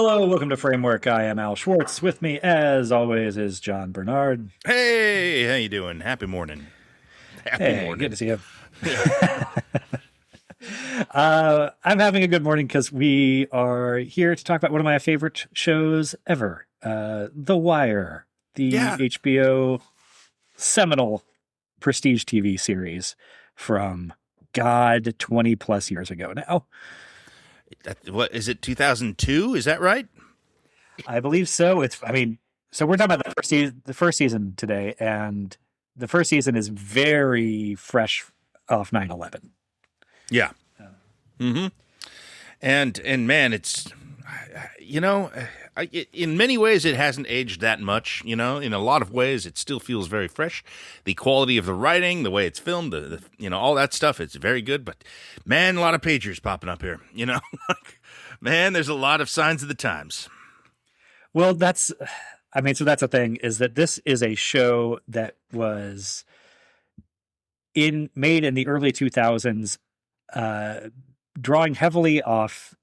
Hello, welcome to Framework. I am Al Schwartz. With me, as always, is John Bernard. Hey, how you doing? Happy morning. Happy Hey, good to morning. see you. Yeah. I'm having a good morning because we are here to talk about one of my favorite shows ever, The Wire, the Yeah. HBO seminal prestige TV series from God 20 plus years ago now. What is it? 2002? Is that right? I believe so. So we're talking about the first season today, and the first season is very fresh off 9/11. Yeah. Mm-hmm. And man, it's you know, in many ways it hasn't aged that much. In a lot of ways it still feels very fresh. The quality of the writing, the way it's filmed, the all that stuff, it's very good. But man, a lot of pagers popping up here. Man, there's a lot of signs of the times. Well, so that's the thing, is that this is a show that was made in the early 2000s, drawing heavily off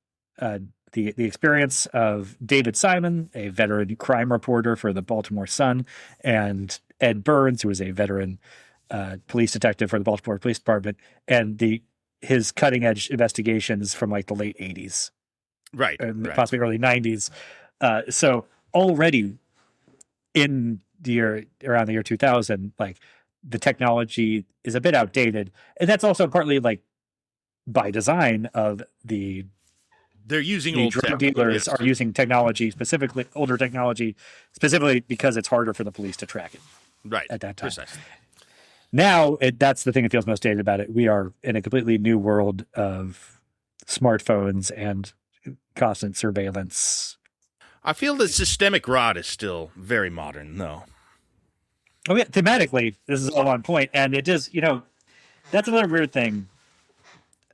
the experience of David Simon, a veteran crime reporter for the Baltimore Sun, and Ed Burns, who was a veteran police detective for the Baltimore Police Department, and his cutting edge investigations from like the late 80s Right. and Right. possibly early 90s. So already in around the year 2000, like the technology is a bit outdated, and that's also partly like by design of They're using the old drug tech. dealers Yes. are using older technology, specifically because it's harder for the police to track it Right. at that time. Precisely. Now, that's the thing that feels most dated about it. We are in a completely new world of smartphones and constant surveillance. I feel the systemic rot is still very modern, though. Oh yeah, thematically, this is all on point, and it is. That's another weird thing.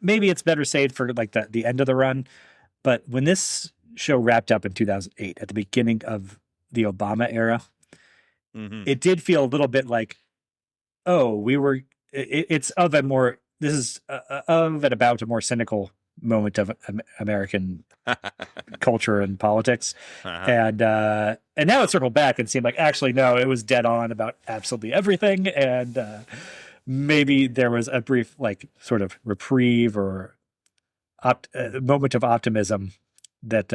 Maybe it's better saved for like the end of the run, but when this show wrapped up in 2008, at the beginning of the Obama era, Mm-hmm. it did feel a little bit like, oh, it's of a more, this is of and about a more cynical moment of American culture and politics. Uh-huh. And now it's circled back and seemed like, actually, no, it was dead on about absolutely everything. And maybe there was a brief, like, sort of reprieve or moment of optimism that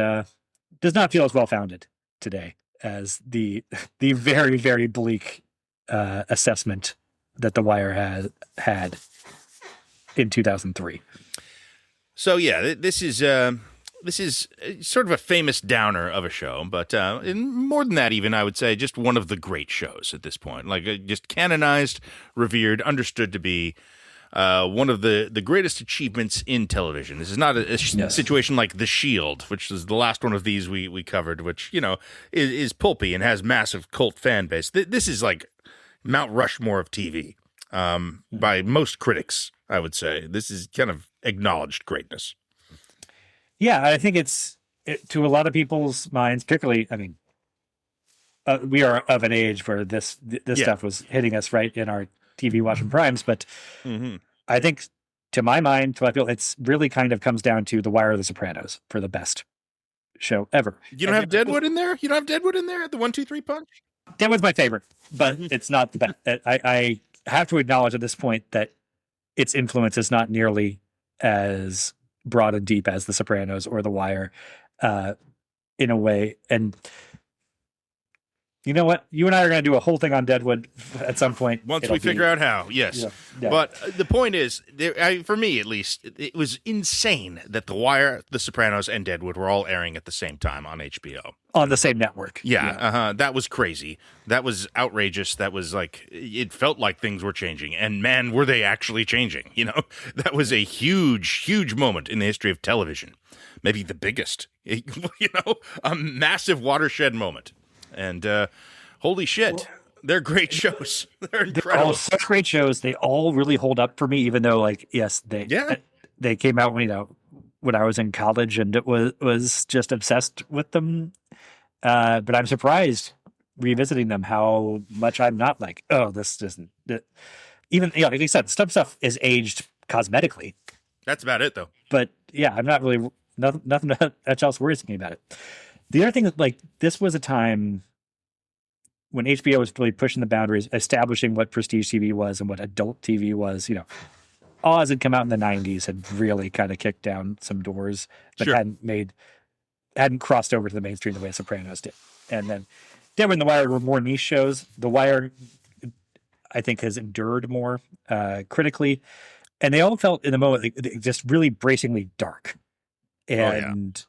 does not feel as well founded today as the very, very bleak assessment that The Wire had in 2003. So yeah, this is sort of a famous downer of a show, but more than that, even I would say just one of the great shows at this point. Like just canonized, revered, understood to be one of the greatest achievements in television. This is not a Yes. situation like The Shield, which is the last one of these we covered, which is pulpy and has massive cult fan base. This is like Mount Rushmore of TV by most critics. I would say this is kind of acknowledged greatness. Yeah, I think to a lot of people's minds, particularly, I mean, we are of an age where this Yeah. stuff was hitting us right in our TV watching primes. But Mm-hmm. I think, to my mind, to I feel, it's really kind of comes down to The Wire or The Sopranos for the best show ever. You don't have Deadwood in there? You don't have Deadwood in there at the 1-2-3 punch? Deadwood's my favorite, but it's not the best. I have to acknowledge at this point that its influence is not nearly as broad and deep as The Sopranos or The Wire, in a way. And you know what? You and I are going to do a whole thing on Deadwood at some point. Once we figure out how, yes. Yeah. But the point is, for me at least, it was insane that The Wire, The Sopranos, and Deadwood were all airing at the same time on HBO. On the same network. Yeah. That was crazy. That was outrageous. That was like, it felt like things were changing. And man, were they actually changing. That was a huge, huge moment in the history of television. Maybe the biggest, a massive watershed moment. And holy shit, they're great shows. They're incredible. All such great shows. They all really hold up for me, even though, like, yes, they came out when I was in college and it was just obsessed with them. But I'm surprised revisiting them how much I'm not like, oh, this doesn't. Even like you said, stuff is aged cosmetically. That's about it, though. But yeah, I'm not really nothing much else worries me about it. The other thing is, like, this was a time when HBO was really pushing the boundaries, establishing what prestige TV was and what adult TV was. Oz had come out in the '90s, had really kind of kicked down some doors, but Sure. hadn't crossed over to the mainstream the way Sopranos did. And then Deadwood and The Wire were more niche shows. The Wire, I think, has endured more critically, and they all felt in the moment just really bracingly dark. Oh yeah. And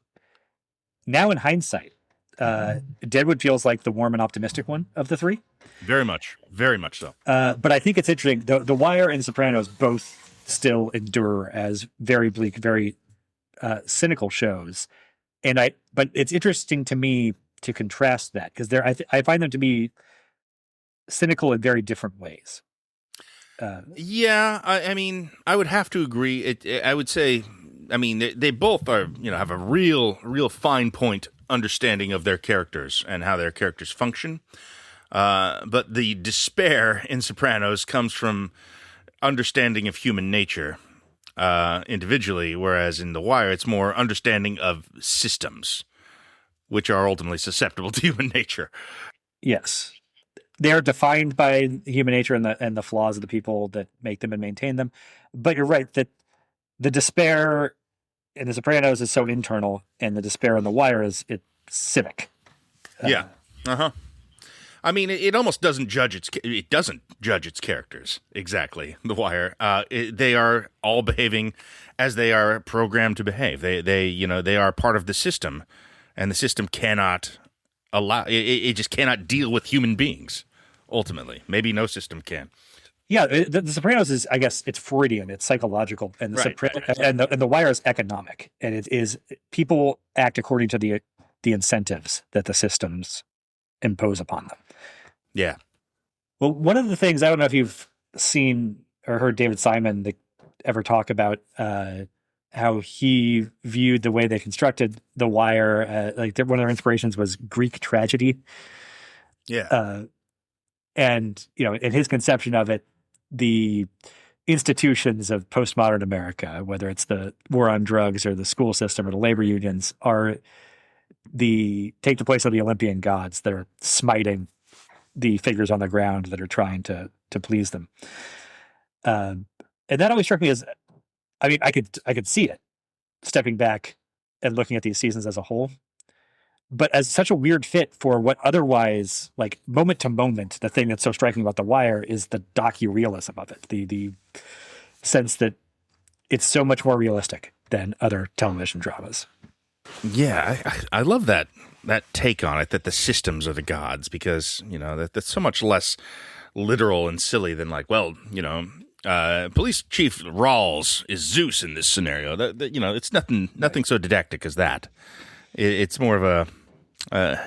now, in hindsight, Deadwood feels like the warm and optimistic one of the three. Very much. Very much so. But I think it's interesting. The Wire and Sopranos both still endure as very bleak, very cynical shows, but it's interesting to me to contrast that because I find them to be cynical in very different ways. Yeah, I mean, I would have to agree. I would say, I mean, they both are, have a real fine point understanding of their characters and how their characters function. But the despair in Sopranos comes from understanding of human nature individually, whereas in The Wire, it's more understanding of systems, which are ultimately susceptible to human nature. Yes, they're defined by human nature and the flaws of the people that make them and maintain them. But you're right that the despair in The Sopranos is so internal, and the despair in The Wire is civic. Yeah. Uh-huh. I mean, it almost doesn't judge its characters exactly. The Wire, they are all behaving as they are programmed to behave. They are part of the system, and the system cannot allow it just cannot deal with human beings. Ultimately, maybe no system can. Yeah, the Sopranos is, I guess, it's Freudian, it's psychological, and the Wire is economic, and it is people act according to the incentives that the systems impose upon them. Yeah. Well, one of the things, I don't know if you've seen or heard David Simon ever talk about how he viewed the way they constructed The Wire. One of their inspirations was Greek tragedy. Yeah. And, in his conception of it, the institutions of postmodern America, whether it's the war on drugs or the school system or the labor unions, take the place of the Olympian gods that are smiting the figures on the ground that are trying to please them. And that always struck me as, I mean, I could see it stepping back and looking at these seasons as a whole, but as such a weird fit for what otherwise, like, moment to moment, the thing that's so striking about The Wire is the docu-realism of it, the sense that it's so much more realistic than other television dramas. Yeah, I love that take on it, that the systems are the gods, because that's so much less literal and silly than like, well, Police Chief Rawls is Zeus in this scenario. It's nothing so didactic as that. It's more of a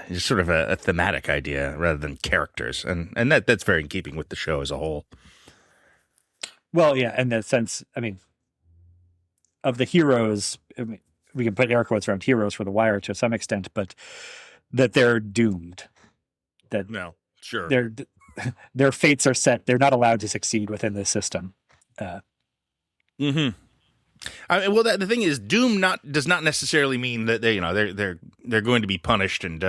just sort of a thematic idea rather than characters, and that's very in keeping with the show as a whole. Well, yeah, in the sense, I mean, of the heroes, I mean, we can put air quotes around heroes for The Wire to some extent, but that they're doomed. That No, sure. Their fates are set. They're not allowed to succeed within this system. Mm-hmm. Well, the thing is, doom does not necessarily mean that they're going to be punished and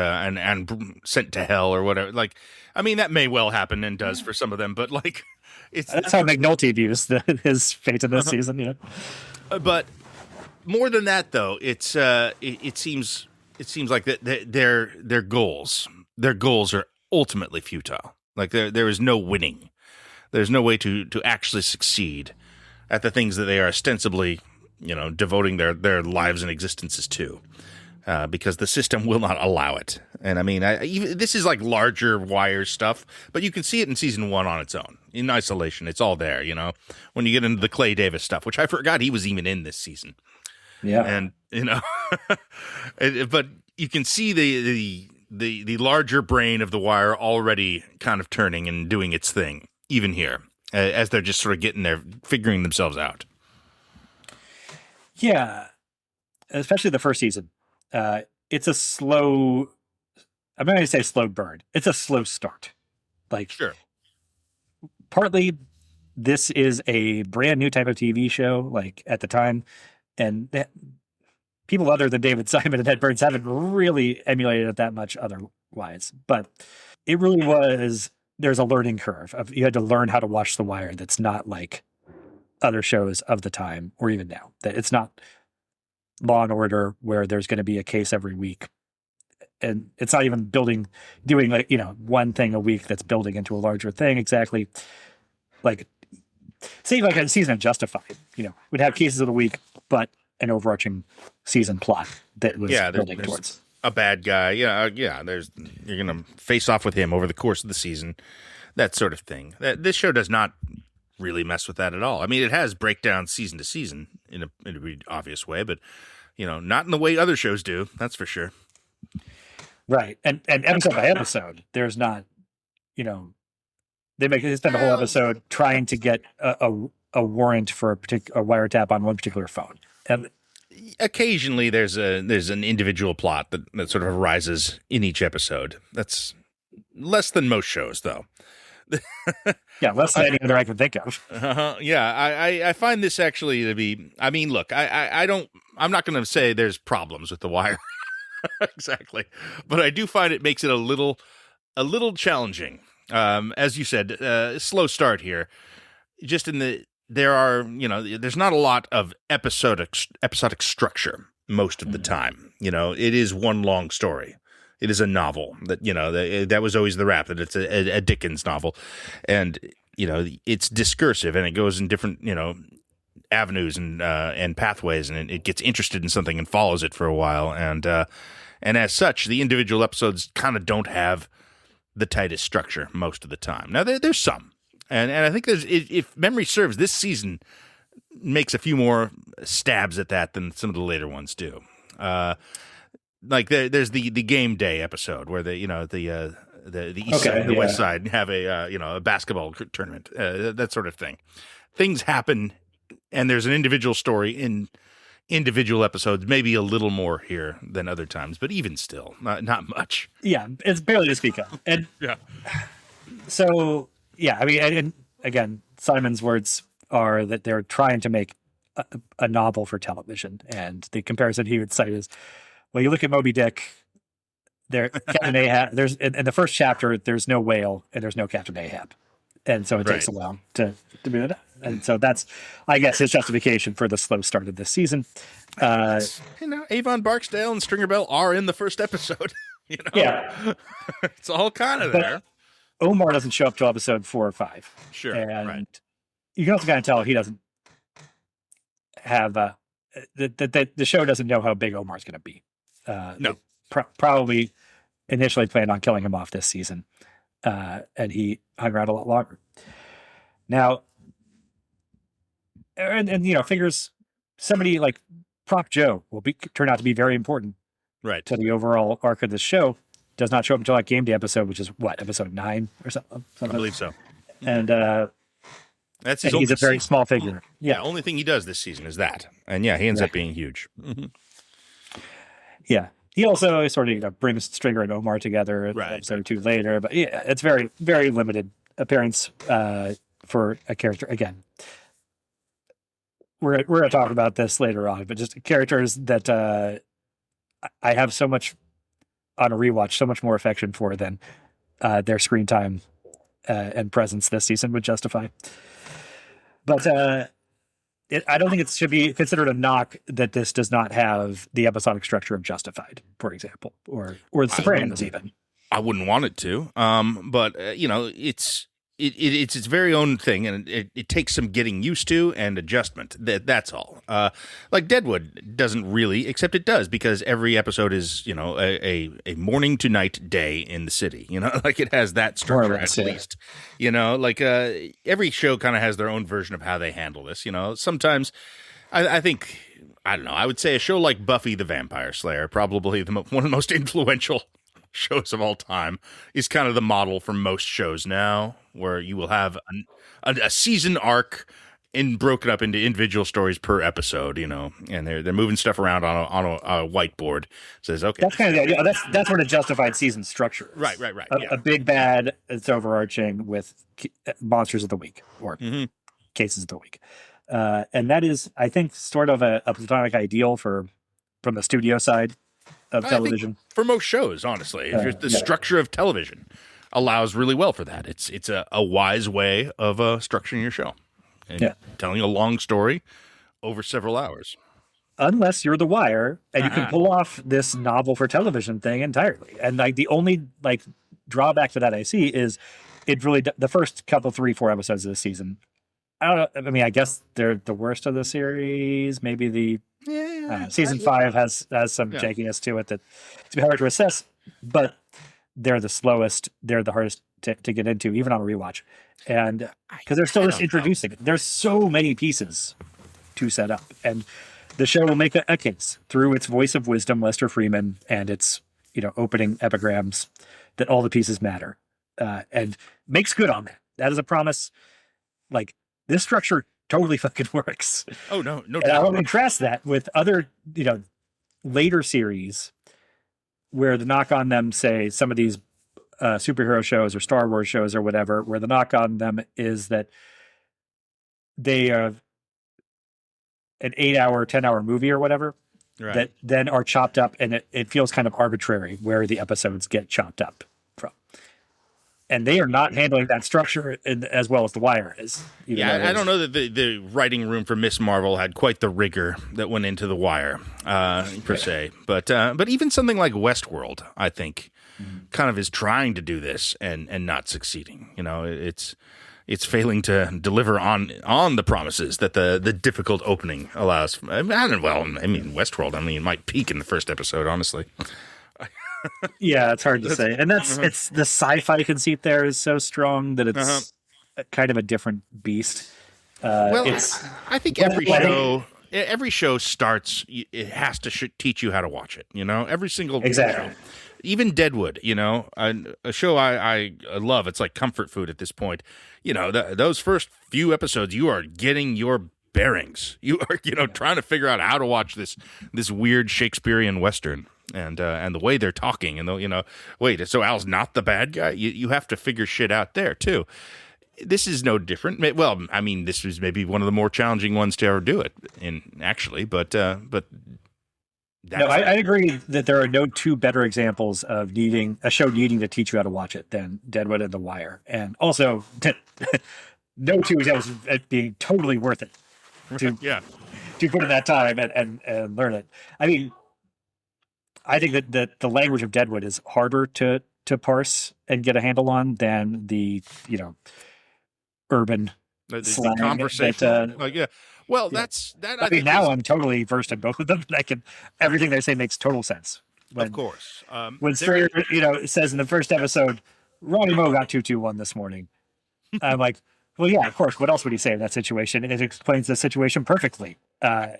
sent to hell or whatever. Like, I mean, that may well happen and does for some of them, but like, that's how McNulty views his fate in this season. But more than that, though, it seems like that their goals are ultimately futile. Like there is no winning. There's no way to actually succeed at the things that they are ostensibly, devoting their lives and existences to, because the system will not allow it. And I mean, this is like larger Wire stuff, but you can see it in season 1 on its own, in isolation. It's all there, when you get into the Clay Davis stuff, which I forgot he was even in this season. Yeah. And, but you can see the larger brain of The Wire already kind of turning and doing its thing, even here, as they're just sort of getting there, figuring themselves out. Yeah, especially the first season. It's a slow, I'm not going to say slow burn. It's a slow start. Like, Sure. Partly, this is a brand new type of TV show, like, at the time, and people other than David Simon and Ed Burns haven't really emulated it that much otherwise. But it really was, there's a learning curve of you had to learn how to watch The Wire that's not like other shows of the time or even now. That it's not Law and Order where there's going to be a case every week. And it's not even doing like, one thing a week that's building into a larger thing. Exactly. Like, say like a season of Justified, would have cases of the week, but an overarching season plot that was building towards a bad guy. Yeah. You're going to face off with him over the course of the season, that sort of thing. This show does not really mess with that at all. I mean, it has breakdowns season to season in a pretty obvious way, but not in the way other shows do. That's for sure. Right. And episode by episode, there's not, they spend a whole episode trying to get a warrant for a wiretap on one particular phone. And occasionally there's an individual plot that sort of arises in each episode. That's less than most shows, though. Yeah, less than any other I can think of. Yeah, I find this actually to be. I mean, look, I'm not going to say there's problems with The Wire. Exactly, but I do find it makes it a little challenging. As you said, slow start here. Just there's not a lot of episodic structure most of the time. It is one long story. It is a novel that was always the rap, that it's a Dickens novel, and it's discursive and it goes in different avenues and pathways, and it gets interested in something and follows it for a while, and as such, the individual episodes kind of don't have the tightest structure most of the time. Now there's some, and I think if memory serves, this season makes a few more stabs at that than some of the later ones do. Like there's the game day episode where the east side and the west side have a basketball tournament, that sort of thing. Things happen, and there's an individual story in individual episodes, maybe a little more here than other times, but even still, not much. Yeah, it's barely to speak of. And yeah. So yeah, I mean, and again, Simon's words are that they're trying to make a novel for television, and the comparison he would cite is, well, you look at Moby Dick. Captain Ahab. There's in the first chapter, there's no whale and there's no Captain Ahab, and so it takes a while to do that. And so that's, I guess, his justification for the slow start of this season. Avon Barksdale and Stringer Bell are in the first episode. Yeah, it's all kind of there. Omar doesn't show up till episode 4 or 5. Sure, and you can also kind of tell he doesn't have the show doesn't know how big Omar's going to be. No. Probably initially planned on killing him off this season, and he hung around a lot longer. Now, and figures somebody like Prop Joe will turn out to be very important, right, to the overall arc of the show. Does not show up until that game day episode, which is episode 9 or something. I believe so. And he's a very small figure. Yeah, only thing he does this season is that, and he ends up being huge. Mm-hmm. Yeah. He also sort of brings Stringer and Omar together episode or 2 later, but yeah, it's very, very limited appearance for a character. Again, we're going to talk about this later on, but just characters that I have so much on a rewatch, so much more affection for than their screen time and presence this season would justify. But I don't think it should be considered a knock that this does not have the episodic structure of Justified, for example, or The Sopranos even. I wouldn't want it to, but it's its very own thing, and it takes some getting used to and adjustment. That's all. Like Deadwood doesn't really, except it does, because every episode is a morning to night day in the city. Like it has that structure at least. Like every show kind of has their own version of how they handle this. Sometimes I think, I don't know, I would say a show like Buffy the Vampire Slayer, probably one of the most influential shows of all time, is kind of the model for most shows now, where you will have a season arc broken up into individual stories per episode, and they're moving stuff around on a whiteboard. Says, okay, that's kind of the idea. That's what a Justified season structure is. Right. A big bad that's overarching with monsters of the week or cases of the week, and that is, I think, sort of a platonic ideal for from the studio side of television. For most shows, honestly, the structure of television allows really well for that. It's a wise way of structuring your show and telling a long story over several hours. Unless you're The Wire and you can pull off this novel for television thing entirely. And like the only like drawback to that I see is it really the first couple 3-4 episodes of the season. I don't know. I mean, I guess they're the worst of the series. Maybe the season 5 has some jankiness to it that it's hard to assess, but they're the slowest. They're the hardest to get into, even on a rewatch. And because they're still just introducing it. There's so many pieces to set up. And the show will make a case through its voice of wisdom, Lester Freeman, and its opening epigrams that all the pieces matter, and makes good on that. That is a promise. Like this structure totally fucking works. Oh no, And I will contrast that with other later series where the knock on them, say some of these superhero shows or Star Wars shows or whatever, where the knock on them is that they are an 8-hour, 10-hour movie or whatever, that then are chopped up, and it feels kind of arbitrary where the episodes get chopped up from. And they are not handling that structure as well as The Wire is. I don't know that the writing room for Miss Marvel had quite the rigor that went into The Wire, per se. But even something like Westworld, I think, kind of is trying to do this and not succeeding. It's failing to deliver on the promises that the difficult opening allows. Westworld, it might peak in the first episode, honestly. Yeah, it's hard to say. And it's the sci-fi conceit there is so strong that it's kind of a different beast. I think every show starts, it has to teach you how to watch it, every single show. Even Deadwood, a show I love. It's like comfort food at this point. Those first few episodes, you are getting your bearings. You are, trying to figure out how to watch this weird Shakespearean Western and the way they're talking. And, wait, so Al's not the bad guy? You have to figure shit out there, too. This is no different. Well, I mean, this was maybe one of the more challenging ones to ever do it, but no, I agree that there are no two better examples of a show needing to teach you how to watch it than Deadwood and The Wire. And also, no two examples of it being totally worth it to put in that time and learn it. I mean, I think that the language of Deadwood is harder to parse and get a handle on than the, urban slang. The conversation. Well, that's that. I mean, now I'm totally versed in both of them. Everything they say makes total sense. Of course. When Strayer, says in the first episode, Ronnie Moe got 2-2-1 this morning. I'm like, well, yeah, of course. What else would he say in that situation? And it explains the situation perfectly. But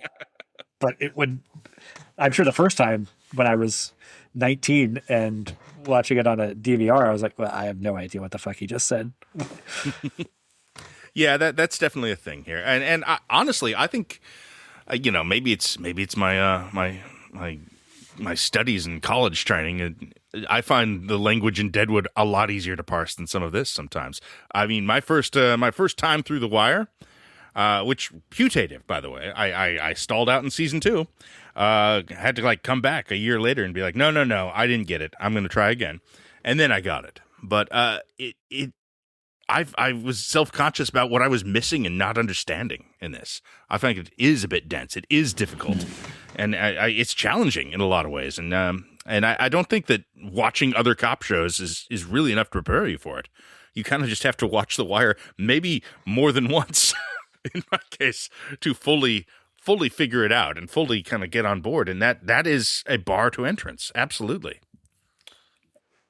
I'm sure the first time when I was 19 and watching it on a DVR, I was like, well, I have no idea what the fuck he just said. Yeah, that's definitely a thing here, and honestly, I think, maybe it's my studies and college training. I find the language in Deadwood a lot easier to parse than some of this sometimes. I mean, my first time through The Wire, which putative, by the way, I stalled out in season 2. Had to come back a year later and be like, no, I didn't get it. I'm going to try again, and then I got it. But I was self-conscious about what I was missing and not understanding in this. I think it is a bit dense. It is difficult, and it's challenging in a lot of ways. And I don't think that watching other cop shows is really enough to prepare you for it. You kind of just have to watch The Wire maybe more than once, in my case, to fully figure it out and fully kind of get on board. And that is a bar to entrance. Absolutely.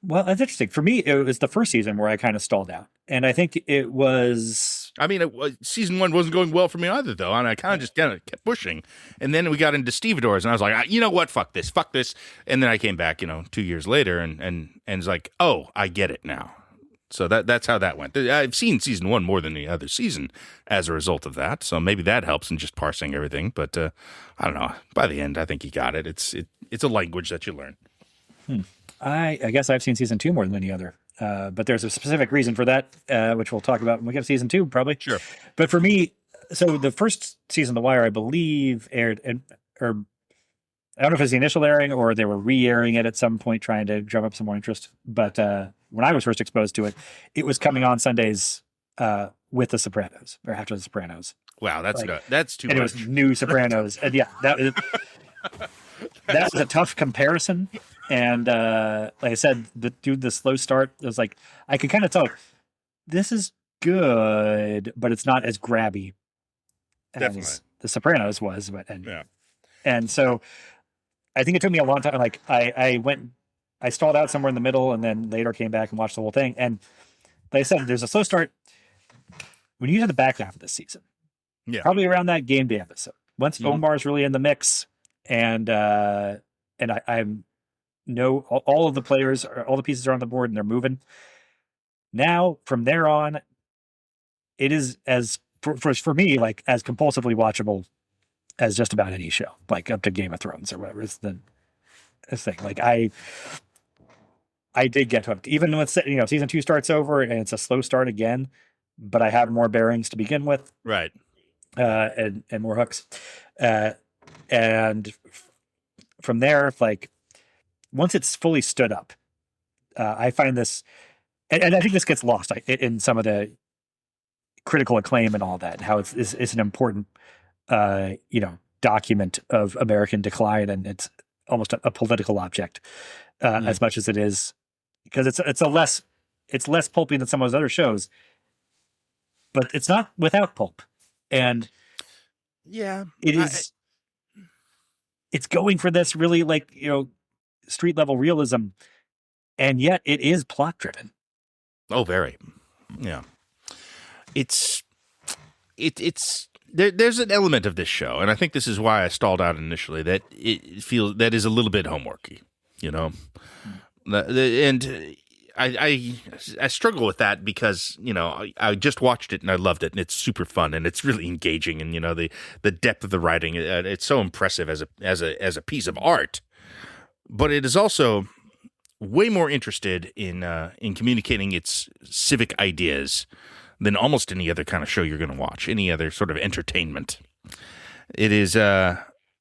Well, that's interesting. For me, it was the first season where I kind of stalled out. And I think it was... I mean, season 1 wasn't going well for me either, though. And I kind of just kept pushing. And then we got into Stevedores, and I was like, you know what? Fuck this. And then I came back, 2 years later, and it's like, oh, I get it now. So that's how that went. I've seen season 1 more than the other season as a result of that. So maybe that helps in just parsing everything. But I don't know. By the end, I think you got it. It's a language that you learn. I guess I've seen season 2 more than any other, but there's a specific reason for that, which we'll talk about when we get to season 2, probably. Sure. But for me, so the first season of The Wire, I believe, aired, or I don't know if it's the initial airing or they were re-airing it at some point, trying to drum up some more interest. But when I was first exposed to it, it was coming on Sundays with The Sopranos or after The Sopranos. Wow, that's Like, that's too and it much. was new Sopranos, and yeah, that was a tough comparison. And like I said, the slow start, it was like I could kind of tell this is good, but it's not as grabby Definitely. as The Sopranos was. But Yeah. and so I think it took me a long time. Like I stalled out somewhere in the middle, and then later came back and watched the whole thing. And like I said, there's a slow start when you get to the back half of this season. Yeah. Probably around that game day episode. Once Omar's really in the mix, and I know all of the players, all the pieces are on the board, and they're moving. Now, from there on, it is as for me like as compulsively watchable as just about any show, like up to Game of Thrones or whatever. It's the thing. Like I did get hooked, even when season 2 starts over and it's a slow start again, but I have more bearings to begin with. Right. And more hooks. And from there, like once it's fully stood up, I find this, and I think this gets lost in some of the critical acclaim and all that, how it's an important, document of American decline, and it's almost a political object as much as it is, because it's less pulpy than some of those other shows, but it's not without pulp. And yeah, it's going for this really street level realism, and yet it is plot driven. Oh, very. Yeah. It's there's an element of this show, and I think this is why I stalled out initially, that it feels that is a little bit homeworky, and I struggle with that because I just watched it and I loved it, and it's super fun and it's really engaging, and the depth of the writing, it's so impressive as a piece of art, but it is also way more interested in communicating its civic ideas than almost any other kind of show you're going to watch, any other sort of entertainment. It is, and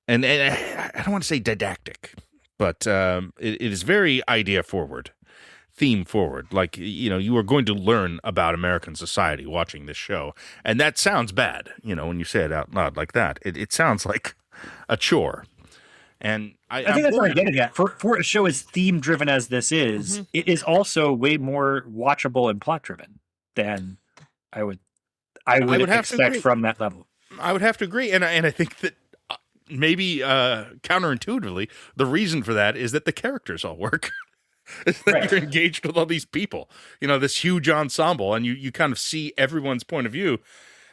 I don't want to say didactic, but it is very idea forward, theme forward. Like, you are going to learn about American society watching this show. And that sounds bad, when you say it out loud like that. It sounds like a chore. And I think that's what I'm getting at. For a show as theme driven as this is, it is also way more watchable and plot driven than I would expect from that level. I would have to agree, and I think that maybe counterintuitively, the reason for that is that the characters all work. It's that Right. You're engaged with all these people, this huge ensemble, and you kind of see everyone's point of view,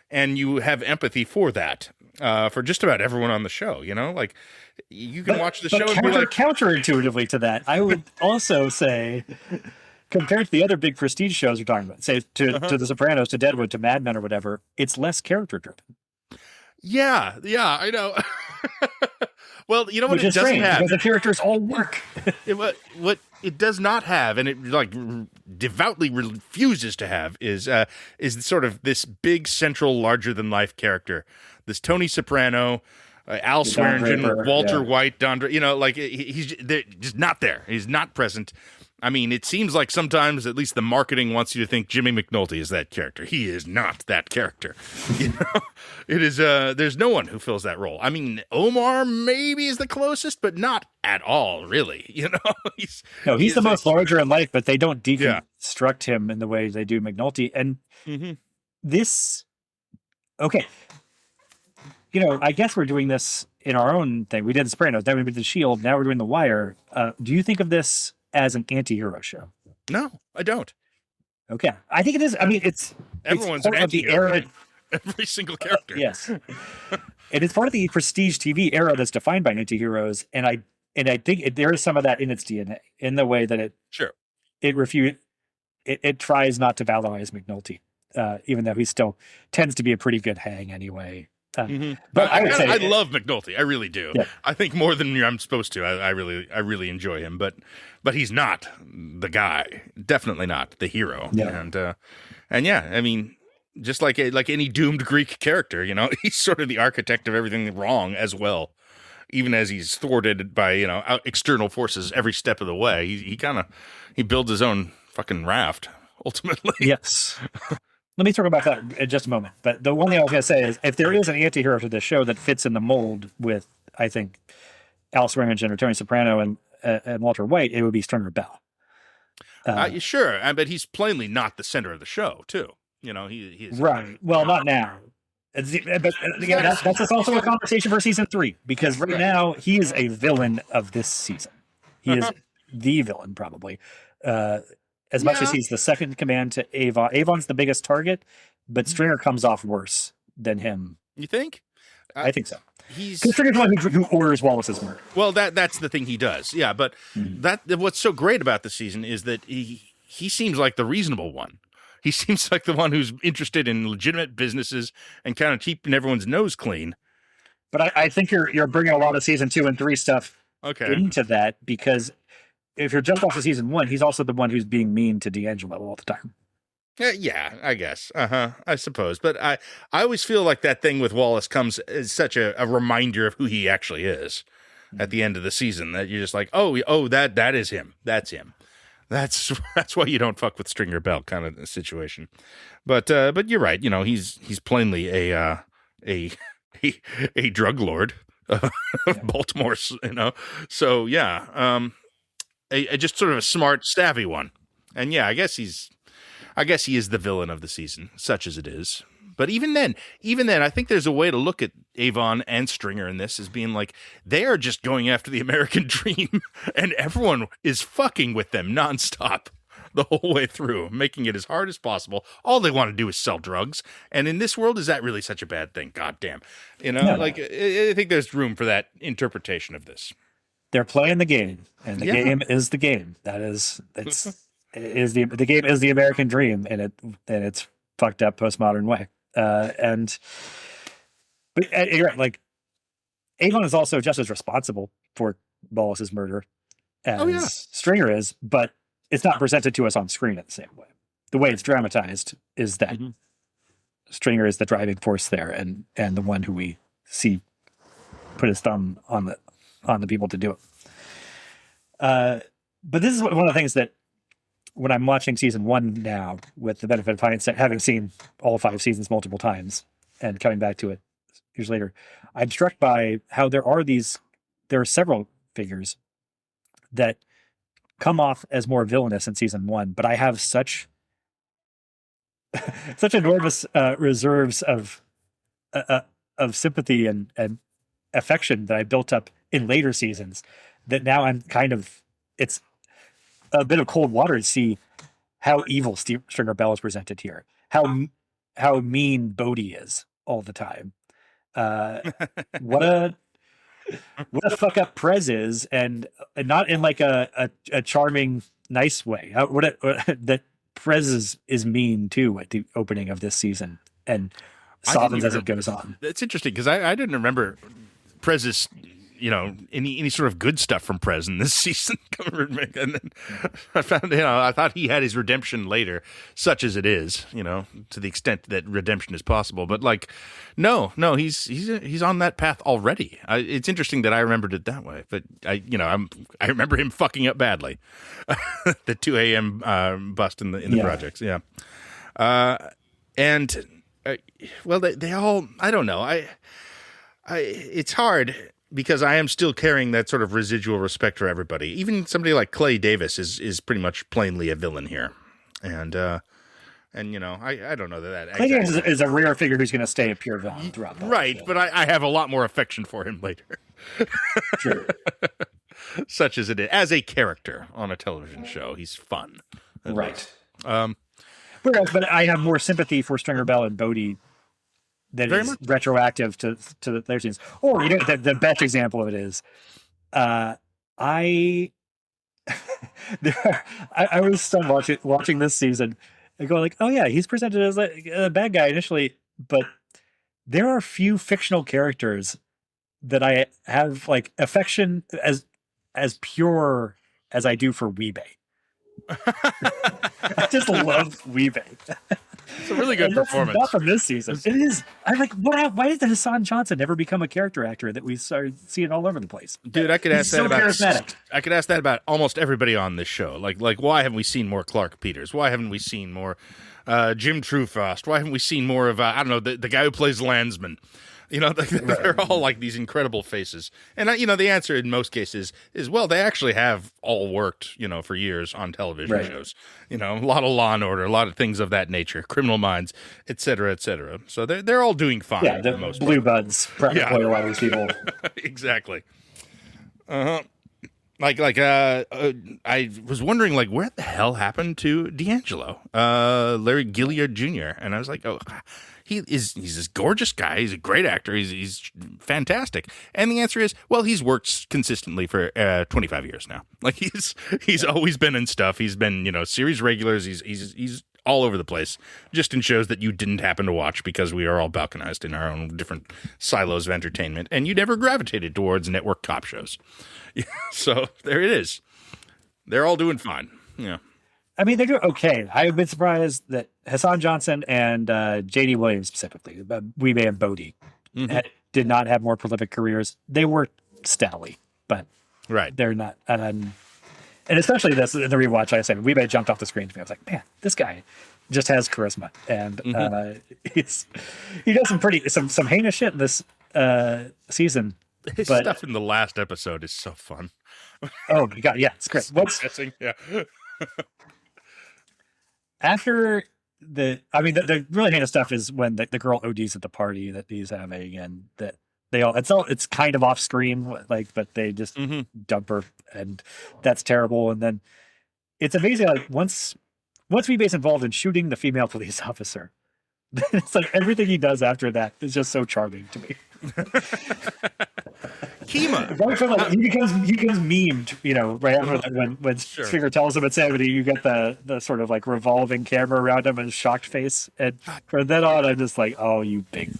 and you have empathy for that, for just about everyone on the show. Like you can watch the show and be like, counterintuitively to that, I would also say, compared to the other big prestige shows you're talking about, say to The Sopranos, to Deadwood, to Mad Men or whatever, it's less character driven. Yeah, I know. Well, you know what Which it is doesn't strange, have? because the characters all work. What it does not have, and it devoutly refuses to have, is sort of this big central, larger than life character. This Tony Soprano, Al Swearingen, Draper, Walter yeah. White, Don. He's just not there. He's not present. I mean, it seems like sometimes, at least the marketing wants you to think Jimmy McNulty is that character. He is not that character. It is. There's no one who fills that role. I mean, Omar maybe is the closest, but not at all, really. He's the most larger in life, but they don't deconstruct him in the way they do McNulty. And this, okay, I guess we're doing this in our own thing. We did The Sopranos, then we did The Shield, now we're doing The Wire. Do you think of this as an anti-hero show? No, I don't. Okay, I think it is. I mean, Everyone's part an of the anti-hero. era. Every single character. Yes, it is part of the prestige TV era that's defined by anti-heroes, and I think there is some of that in its DNA, in the way that it tries not to valorize McNulty, even though he still tends to be a pretty good hang anyway. But I would say I love McNulty. I really do. Yeah. I think more than I'm supposed to. I really enjoy him. But he's not the guy. Definitely not the hero. Yeah. And yeah, I mean, just like any doomed Greek character, he's sort of the architect of everything wrong as well. even as he's thwarted by external forces every step of the way. He builds his own fucking raft ultimately. Yes. Let me circle back to that in just a moment. But the one thing I was going to say is, if there is an anti-hero to this show that fits in the mold with, I think, Alice Remington or Tony Soprano and Walter White, it would be Stringer Bell. Sure, but he's plainly not the center of the show, too. He is right. Well, not now. But again, that's also a conversation for season 3, because right now he is a villain of this season. He is the villain, probably. As much as he's the second in command to Avon. Avon's the biggest target, but Stringer comes off worse than him. You think? I think so. Stringer's the one who orders Wallace's murder. Well, that's the thing he does. Yeah, but what's so great about the season is that he seems like the reasonable one. He seems like the one who's interested in legitimate businesses and kind of keeping everyone's nose clean. But I think you're bringing a lot of season 2 and 3 stuff into that, because if you're just off of season 1, he's also the one who's being mean to D'Angelo all the time. Yeah, I guess. I suppose. But I always feel like that thing with Wallace comes as such a reminder of who he actually is at the end of the season, that you're just like, oh, that is him. That's him. That's why you don't fuck with Stringer Bell kind of situation. But you're right. He's plainly a drug lord of Baltimore. So yeah. A just sort of a smart, savvy one. And yeah, I guess he is the villain of the season, such as it is. But even then, I think there's a way to look at Avon and Stringer in this as being like, they are just going after the American dream, and everyone is fucking with them nonstop the whole way through, making it as hard as possible. All they want to do is sell drugs. And in this world, is that really such a bad thing? God damn. I think there's room for that interpretation of this. They're playing the game, and the game is the game. The game is the American dream, and it's fucked up postmodern way. But you're right, like, Avon is also just as responsible for Wallace's murder as Stringer is, but it's not presented to us on screen in the same way. The way it's dramatized is that Stringer is the driving force there, and the one who we see put his thumb on the people to do it. But this is one of the things that, when I'm watching season 1 now, with the benefit of hindsight, having seen all 5 seasons multiple times and coming back to it years later, I'm struck by how there are several figures that come off as more villainous in season 1, but I have such enormous reserves of sympathy and affection that I built up in later seasons, that now I'm it's a bit of cold water to see how evil Stringer Bell is presented here. How mean Bodie is all the time. What a fuck up Prez is, and not in like a charming, nice way. That Prez is mean too at the opening of this season, and softens as it goes on. It's interesting, because I didn't remember Prez's any sort of good stuff from Prez in this season. And then I found, I thought he had his redemption later, such as it is, to the extent that redemption is possible. But like, no, he's on that path already. It's interesting that I remembered it that way, but I remember him fucking up badly. The 2 a.m. bust in the projects. Yeah. Well, they all, I don't know. It's hard, because I am still carrying that sort of residual respect for everybody. Even somebody like Clay Davis is pretty much plainly a villain here. And I don't know that Clay Davis is a rare figure who's going to stay a pure villain throughout the right, show. But I have a lot more affection for him later. Sure. Such as it is. As a character on a television show, he's fun. Right. But I have more sympathy for Stringer Bell and Bodie that very is much retroactive to the later scenes. Or the best example of it is, I was stunned watching this season and going like, oh yeah, he's presented as a bad guy initially, but there are few fictional characters that I have like affection as pure as I do for Weebay. I just love Weebay. It's a really good And that's performance. not from this season. It is. I'm like, why did Hassan Johnson never become a character actor that we started seeing all over the place? Dude, I could He's ask that so about charismatic. I could ask that about almost everybody on this show. Like why haven't we seen more Clark Peters? Why haven't we seen more Jim Truefaust? Why haven't we seen more of I don't know, the guy who plays Landsman? You know, they're all like these incredible faces. And you know, the answer in most cases is well, they actually have all worked, you know, for years on television shows. You know, a lot of Law and Order, a lot of things of that nature, Criminal Minds, et cetera, et cetera. So they're all doing fine. Yeah, the for the most Blue part. Buds, probably a lot of these people. Exactly. I was wondering, like, where the hell happened to D'Angelo, Larry Gilliard Jr., and I was like, oh, he's this gorgeous guy. He's a great actor. He's fantastic. And the answer is, well, he's worked consistently for 25 years now. Like he's always been in stuff. He's been, you know, series regulars. He's all over the place, just in shows that you didn't happen to watch because we are all balkanized in our own different silos of entertainment, and you never gravitated towards network cop shows. So there it is. They're all doing fine. Yeah. I mean, they're doing okay. I've been surprised that Hassan Johnson and J.D. Williams specifically, Weebay and Bodie, did not have more prolific careers. They worked steadily, but Right. they're not. And especially this in the rewatch, like I said, Weebay jumped off the screen to me. I was like, man, this guy just has charisma, and he does some heinous shit in this season. His But- stuff in the last episode is so fun. Oh my god, yeah, it's great. Guessing, yeah. After the really heinous stuff is when the girl ODs at the party that he's having, and that it's kind of off screen, like, but they just dump her, and that's terrible. And then it's amazing, like once Weebay's involved in shooting the female police officer, it's like everything he does after that is just so charming to me. Kima. Right from, like, he becomes memed, you know, right after that, when Stringer tells him it's Amity, you get the sort of like revolving camera around him and his shocked face, and from then on, I'm just like, oh, you big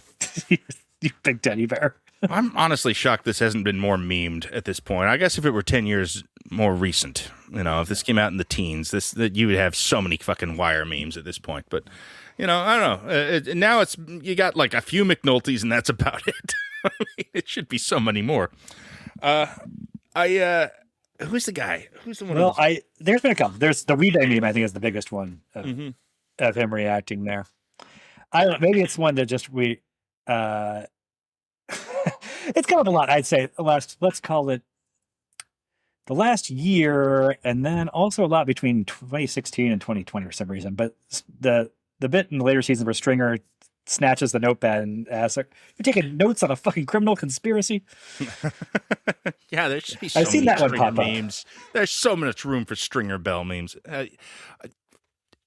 teddy bear. I'm honestly shocked this hasn't been more memed at this point. I guess if it were 10 years more recent, you know, if this came out in the teens, that you would have so many fucking Wire memes at this point. But, you know, I don't know. Now you got like a few McNultys and that's about it. I mean, it should be so many more. Who's the guy? Who's the one? Well, there's been a couple. There's the Weeday meme, I think, is the biggest one of him reacting there. I don't know, maybe it's one that just it's come up a lot, I'd say. Let's call it the last year, and then also a lot between 2016 and 2020 for some reason. But the bit in the later season where Stringer snatches the notepad and asks, "You're taking notes on a fucking criminal conspiracy?" Yeah, there should be so I've seen many that one Stringer pop up. memes. There's so much room for Stringer Bell memes.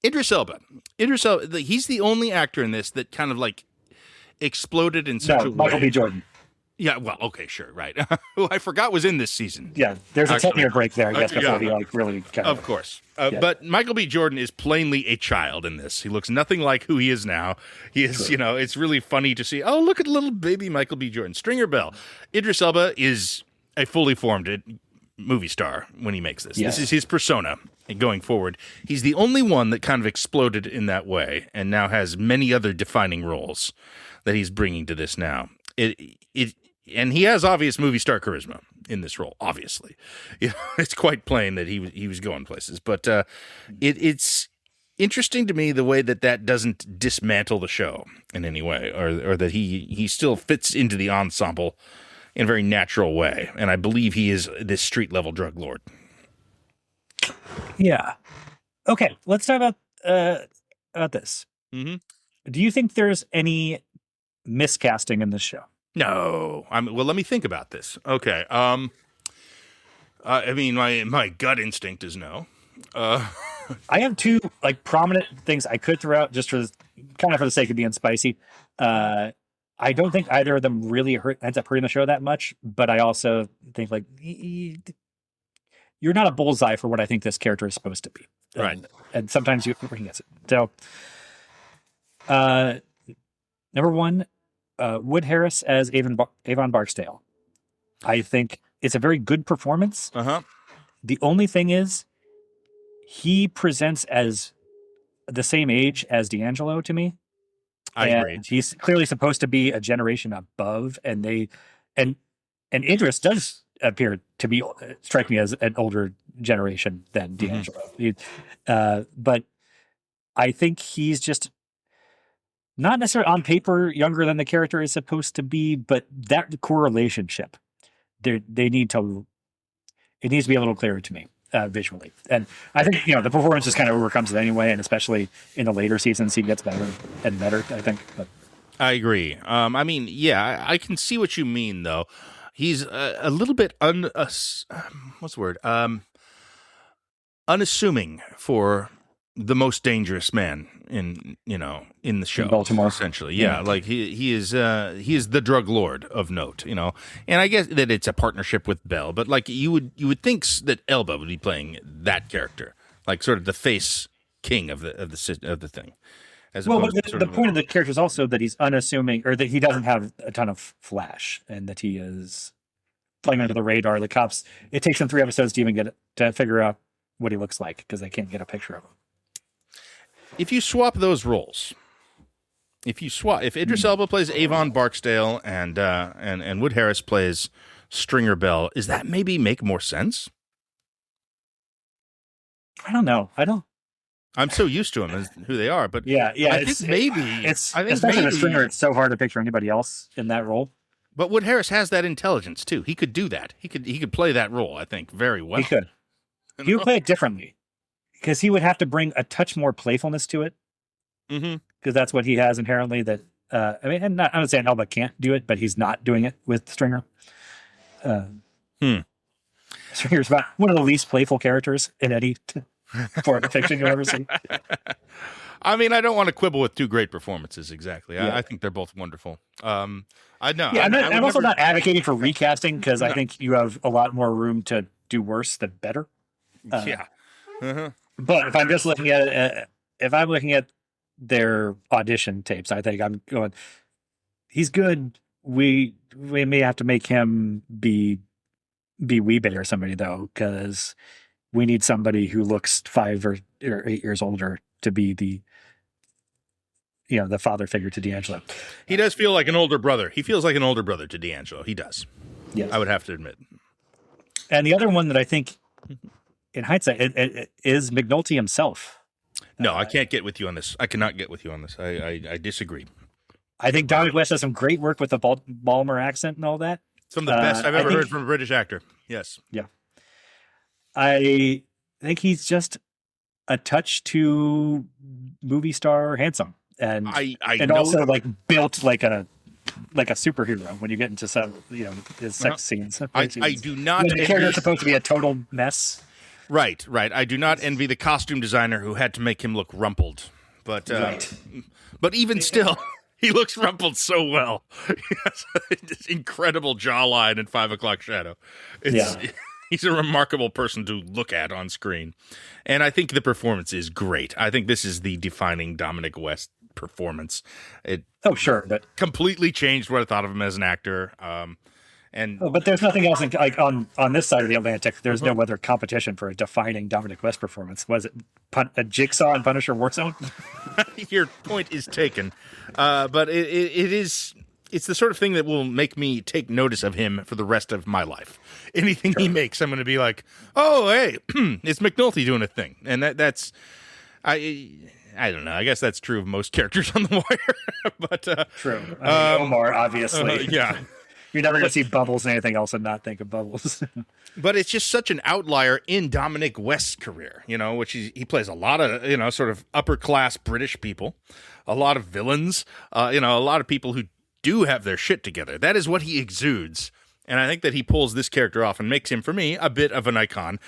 Idris Elba, he's the only actor in this that kind of like exploded in such a way. Michael B. Jordan. Yeah, well, okay, sure, right. Who I forgot was in this season. Yeah, there's a Actually, 10-year break there, I guess, before yeah. he like really kind Of course. But Michael B. Jordan is plainly a child in this. He looks nothing like who he is now. He is, you know, it's really funny to see, oh, look at little baby Michael B. Jordan. Stringer Bell. Idris Elba is a fully formed movie star when he makes this. Yes. This is his persona going forward. He's the only one that kind of exploded in that way and now has many other defining roles that he's bringing to this now. And he has obvious movie star charisma in this role, obviously. You know, it's quite plain that he was going places. But it's interesting to me the way that doesn't dismantle the show in any way, or that he still fits into the ensemble in a very natural way. And I believe he is this street-level drug lord. Yeah. Okay, let's talk about this. Mm-hmm. Do you think there's any miscasting in this show? No. Well, let me think about this. Okay. I mean, my gut instinct is no. I have two like prominent things I could throw out just for the sake of being spicy. I don't think either of them really ends up hurting the show that much, but I also think like you're not a bullseye for what I think this character is supposed to be. Right. And sometimes he gets it. So, number one, Wood Harris as Avon Barksdale. I think it's a very good performance. Uh-huh. The only thing is he presents as the same age as D'Angelo to me. I And agree. he's clearly supposed to be a generation above, and and Idris does appear to be strike me as an older generation than Mhm. D'Angelo. But I think he's just not necessarily on paper younger than the character is supposed to be, but that core relationship, they need to it needs to be a little clearer to me visually. And I think the performance just kind of overcomes it anyway, and especially in the later seasons, he gets better and better. I think, but I agree. I mean, yeah, I can see what you mean, though. He's a little bit what's the word? Unassuming for the most dangerous man in the show, Baltimore. essentially. Yeah, like he is the drug lord of note, and I guess that it's a partnership with Bell, but like you would think that Elba would be playing that character, like sort of the face king of the thing. As well, but opposed to the sort point of the character is also that he's unassuming, or that he doesn't have a ton of flash, and that he is flying under the radar. The cops. It takes them 3 episodes to even to figure out what he looks like because they can't get a picture of him. If you swap those roles, if Idris Elba plays Avon Barksdale and Wood Harris plays Stringer Bell, is that maybe make more sense? I don't know. I'm so used to them as who they are, but Yeah. I think maybe Especially the Stringer. It's so hard to picture anybody else in that role. But Wood Harris has that intelligence too. He could do that. He could play that role. I think very well. He could. He would play it differently because he would have to bring a touch more playfulness to it. Mm-hmm. Because that's what he has inherently. That I mean, and I'm not saying Elba can't do it, but he's not doing it with Stringer. Stringer's about one of the least playful characters in any form of fiction you'll ever see. I mean, I don't want to quibble with two great performances. Exactly. Yeah. I think they're both wonderful. I know. Yeah, I'm also never- not advocating for recasting because I No. think you have a lot more room to do worse than better. Yeah. Uh-huh. But if I'm just looking at it, if I'm looking at their audition tapes, I think I'm going, he's good. We may have to make him be Weebay or somebody though, because we need somebody who looks 5 or 8 years older to be the father figure to D'Angelo. He does feel like an older brother. He feels like an older brother to D'Angelo. He does. Yes. I would have to admit. And the other one that I think, in hindsight, it is McNulty himself. No, I can't get with you on this. I cannot get with you on this. I disagree. I think Dominic West does some great work with the Balmer accent and all that. Some of the best I've I ever think- heard from a British actor. Yes. I think he's just a touch too movie star handsome, and I and know also like built like a superhero when you get into some his sex scenes. I do not When the character's envy, supposed to be a total mess. right. I do not envy the costume designer who had to make him look rumpled. But Right. but even still, he looks rumpled so well. He has this incredible jawline and 5 o'clock shadow. He's a remarkable person to look at on screen. And I think the performance is great. I think this is the defining Dominic West performance. It Oh sure, but completely changed what I thought of him as an actor. but there's nothing else like on this side of the Atlantic. There's no other competition for a defining Dominic West performance. Was it a Jigsaw and Punisher Warzone? Your point is taken. But it's the sort of thing that will make me take notice of him for the rest of my life. Anything he makes, I'm going to be like, oh, hey, it's McNulty doing a thing. And that's, I don't know. I guess that's true of most characters on The Wire. But True. I mean, Omar, obviously. yeah. You're never going to see Bubbles and anything else and not think of Bubbles. But it's just such an outlier in Dominic West's career, which he plays a lot of, sort of upper class British people, a lot of villains, a lot of people who do have their shit together. That is what he exudes. And I think that he pulls this character off and makes him, for me, a bit of an icon.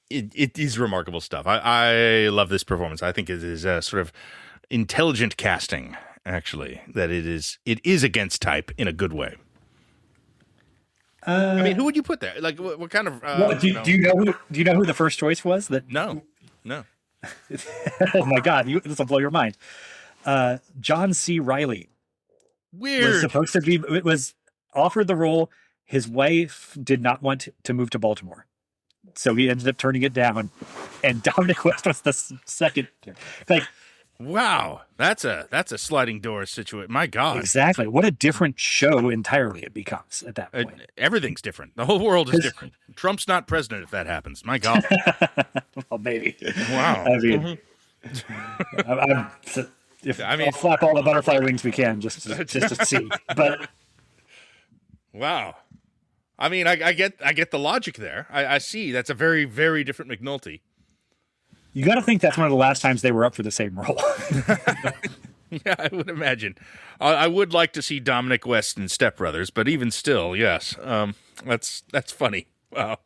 It is remarkable stuff. I love this performance. I think it is a sort of intelligent casting, actually, that it is against type in a good way. I mean, who would you put there? Like, what kind of? do you know who the first choice was? No. Oh my God, this will blow your mind. John C. Reilly was Weird. supposed to be. It was offered the role. His wife did not want to move to Baltimore, so he ended up turning it down. And Dominic West was the second. Like, Wow, that's a sliding door situation. My God, Exactly. What a different show entirely it becomes at that point. everything's different. The whole world is different. Trump's not president if that happens. My God. Well, maybe. Wow. I mean, I'll flap all the butterfly wings we can just to see. But wow. I mean, I get the logic there. I see. That's a very, very different McNulty. you got to think that's one of the last times they were up for the same role. Yeah, I would imagine. I would like to see Dominic West in Step Brothers, but even still, yes, that's funny. Wow.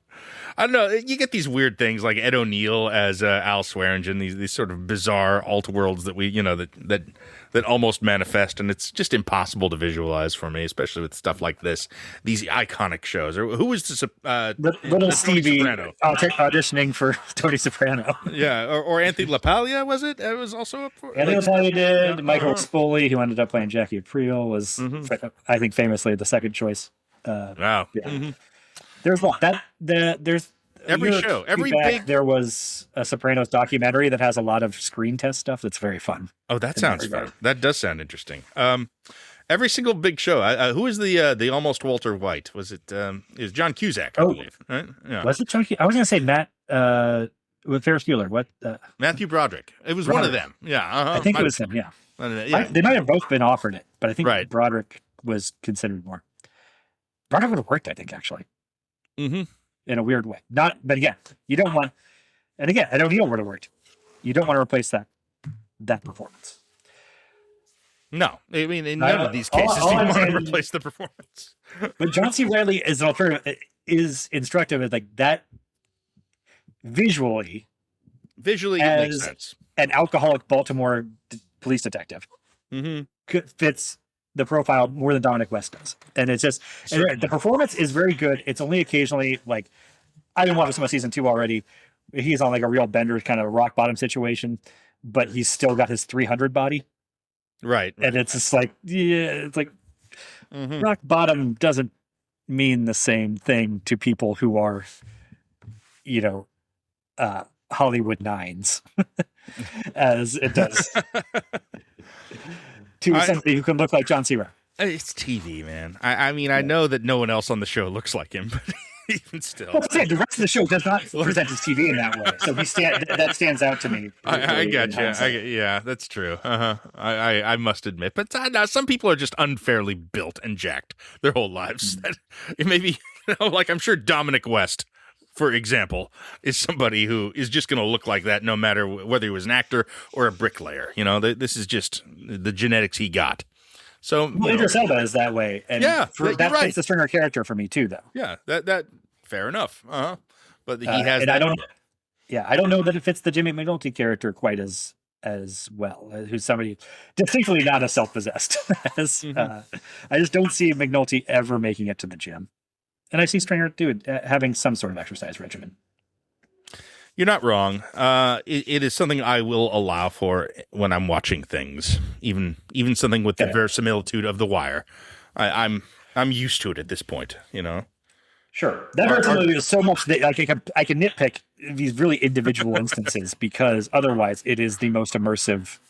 I don't know. You get these weird things like Ed O'Neill as Al Swearingen, these sort of bizarre alt worlds that we, that almost manifest, and it's just impossible to visualize for me, especially with stuff like this. These iconic shows. Or who was this? Little Stevie auditioning for Tony Soprano. Yeah, or Anthony LaPaglia, was it? It was also up for. Anthony LaPaglia did. Yeah. Michael Spoli, who ended up playing Jackie Aprile, was I think famously the second choice. Wow. Yeah. Mm-hmm. There's a lot. There's every show, every big. There was a Sopranos documentary that has a lot of screen test stuff that's very fun. Oh, that sounds fun. That does sound interesting. Every single big show. Who is the almost Walter White? Was it? Is John Cusack? I believe. Right? Yeah. Was it John? I was going to say Matt with Ferris Bueller. What? Matthew Broderick. It was one of them. Yeah. I think it was him. Yeah. Yeah. They might have both been offered it, but I think right. Broderick was considered more. Broderick would have worked, I think, actually. Mm-hmm. In a weird way. But again, you don't want, and again, I don't know where it worked. You don't want to replace that performance. No, I mean, in none of these cases, you want to replace the performance. But John C. Reilly as an alternative is instructive as like that visually, it makes sense. An alcoholic Baltimore police detective fits the profile more than Dominic West does. And it's just, and the performance is very good. It's only occasionally like, I've been watching some of season 2 already. He's on like a real bender kind of rock bottom situation, but he's still got his 300 body. Right. And it's just like, it's like rock bottom doesn't mean the same thing to people who are, Hollywood nines as it does to somebody who can look like John C. Reilly. It's TV, man. I mean, I know that no one else on the show looks like him, but even still. Well, the rest of the show does not present his TV in that way. So that stands out to me. I got you. Yeah, that's true. I must admit. But some people are just unfairly built and jacked their whole lives. Maybe, like I'm sure Dominic West, for example, is somebody who is just going to look like that no matter whether he was an actor or a bricklayer. This is just the genetics he got. So Idris Elba is that way, and that fits the Stringer character for me too, though. Yeah, that fair enough. But he has. And I don't know that it fits the Jimmy McNulty character quite as well. Who's somebody distinctly not as self-possessed as. I just don't see McNulty ever making it to the gym. And I see Stringer having some sort of exercise regimen. You're not wrong. It is something I will allow for when I'm watching things, even something with the verisimilitude of The Wire. I'm used to it at this point, Sure, that verisimilitude is so much that I can nitpick these really individual instances because otherwise it is the most immersive,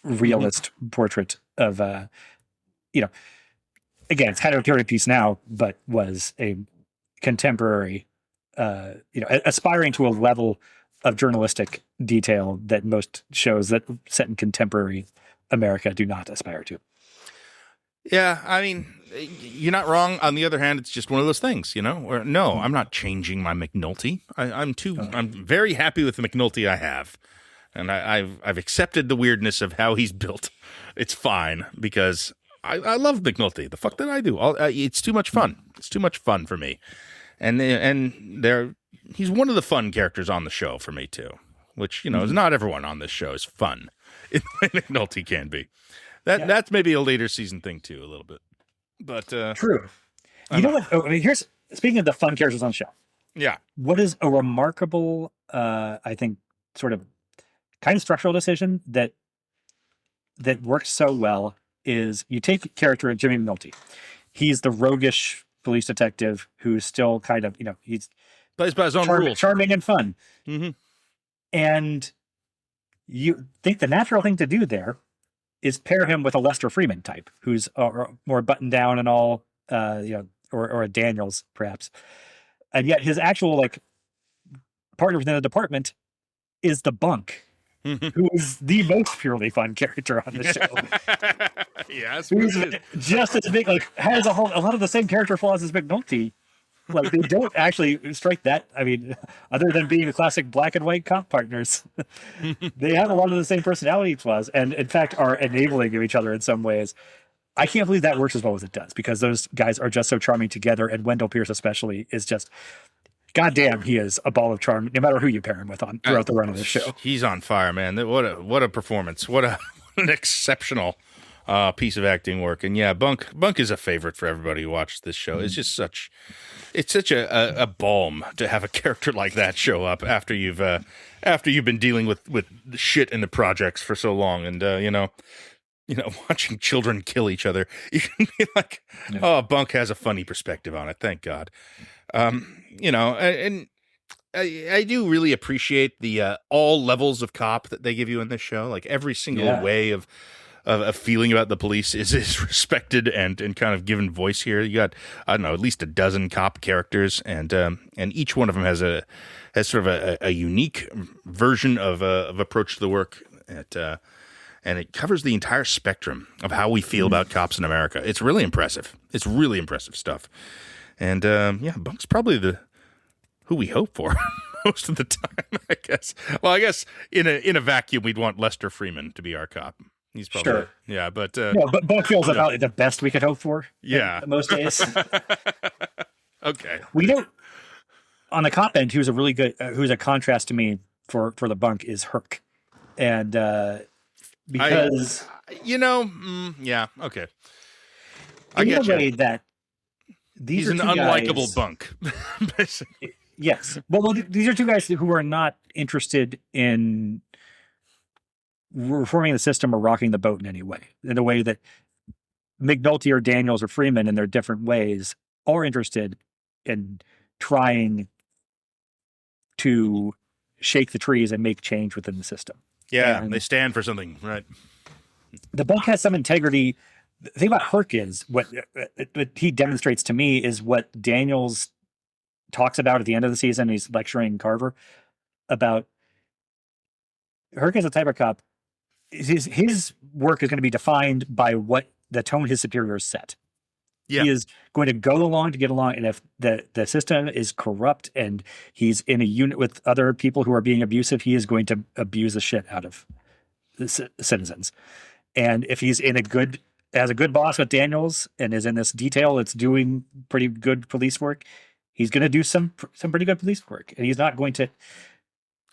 realist portrait of Again, it's kind of a period piece now, but was a contemporary, aspiring to a level of journalistic detail that most shows that set in contemporary America do not aspire to. Yeah, I mean, you're not wrong. On the other hand, it's just one of those things, where no, I'm not changing my McNulty. I'm very happy with the McNulty I have. And I've accepted the weirdness of how he's built. It's fine because I love McNulty. The fuck did I do? It's too much fun. It's too much fun for me. And he's one of the fun characters on the show for me too, which, is not everyone on this show is fun in the way McNulty can be. That's maybe a later season thing too, a little bit. But true. You know what? Here's speaking of the fun characters on the show. Yeah. What is a remarkable, I think, sort of kind of structural decision that works so well is you take the character of Jimmy McNulty. He's the roguish police detective who's still kind of, he's plays by his own rules, charming and fun. Mm-hmm. And you think the natural thing to do there is pair him with a Lester Freeman type, who's more buttoned down and all, or a Daniels perhaps, and yet his actual like partner within the department is the Bunk, who is the most purely fun character on the show. Yes, Who's just as big, like has a lot of the same character flaws as McNulty. Like they don't actually strike that. I mean, other than being the classic black and white cop partners, they have a lot of the same personality flaws, and in fact are enabling of each other in some ways. I can't believe that works as well as it does because those guys are just so charming together, and Wendell Pierce especially is just, goddamn, he is a ball of charm no matter who you pair him with on throughout the run of the show. He's on fire, man. What a performance! What an exceptional piece of acting work. And yeah, Bunk is a favorite for everybody who watched this show. It's just such a balm to have a character like that show up after you've been dealing with the shit in the projects for so long, and watching children kill each other. You can be like, oh, Bunk has a funny perspective on it. Thank God. And I do really appreciate the all levels of cop that they give you in this show. Like every single way of feeling about the police is respected and kind of given voice here. You got, I don't know, at least a dozen cop characters, and each one of them has sort of a unique version of approach to the work. And it covers the entire spectrum of how we feel about cops in America. It's really impressive. It's really impressive stuff. And Bunk's probably who we hope for most of the time, I guess. Well, I guess in a vacuum, we'd want Lester Freeman to be our cop. He's probably sure. Yeah, but but Bunk feels about the best we could hope for. Yeah, most days. Okay, we don't. On the cop end, who's a contrast to me for the Bunk is Herc, and because yeah, okay. I in get the way you. that He's an unlikable Bunk, basically. Yes. Well, these are two guys who are not interested in reforming the system or rocking the boat in any way, in the way that McNulty or Daniels or Freeman in their different ways are interested in trying to shake the trees and make change within the system. Yeah, and they stand for something, right? The Bunk has some integrity. The thing about Herc is what he demonstrates to me is what Daniels talks about at the end of the season. He's lecturing Carver about Herc as a type of cop. His work is going to be defined by what the tone his superiors set. Yeah. He is going to go along to get along, and if the system is corrupt and he's in a unit with other people who are being abusive, he is going to abuse the shit out of the citizens. And if he's has a good boss with Daniels and is in this detail that's doing pretty good police work, he's going to do some pretty good police work, and he's not going to.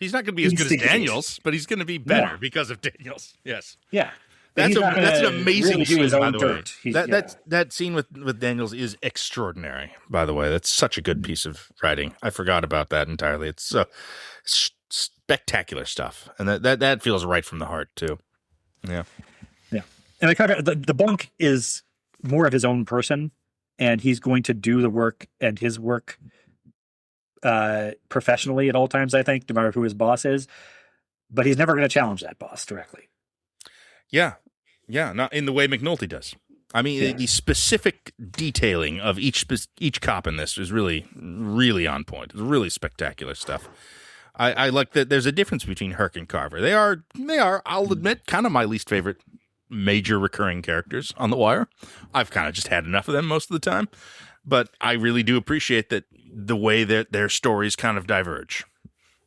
He's not going to be as good as Daniels, but he's going to be better because of Daniels. Yes. Yeah. That's an amazing really scene, by the way. Dirt. That scene with Daniels is extraordinary, by the way. That's such a good piece of writing. I forgot about that entirely. It's spectacular stuff, and that feels right from the heart too. Yeah. Yeah. And the Bunk is more of his own person, and he's going to do the work and his work professionally at all times, I think, no matter who his boss is. But he's never going to challenge that boss directly. Yeah. Yeah, not in the way McNulty does. I mean, the specific detailing of each cop in this is really, really on point. It's really spectacular stuff. I like that there's a difference between Herc and Carver. They are, I'll admit, kind of my least favorite major recurring characters on The Wire. I've kind of just had enough of them most of the time. But I really do appreciate that the way that their stories kind of diverge.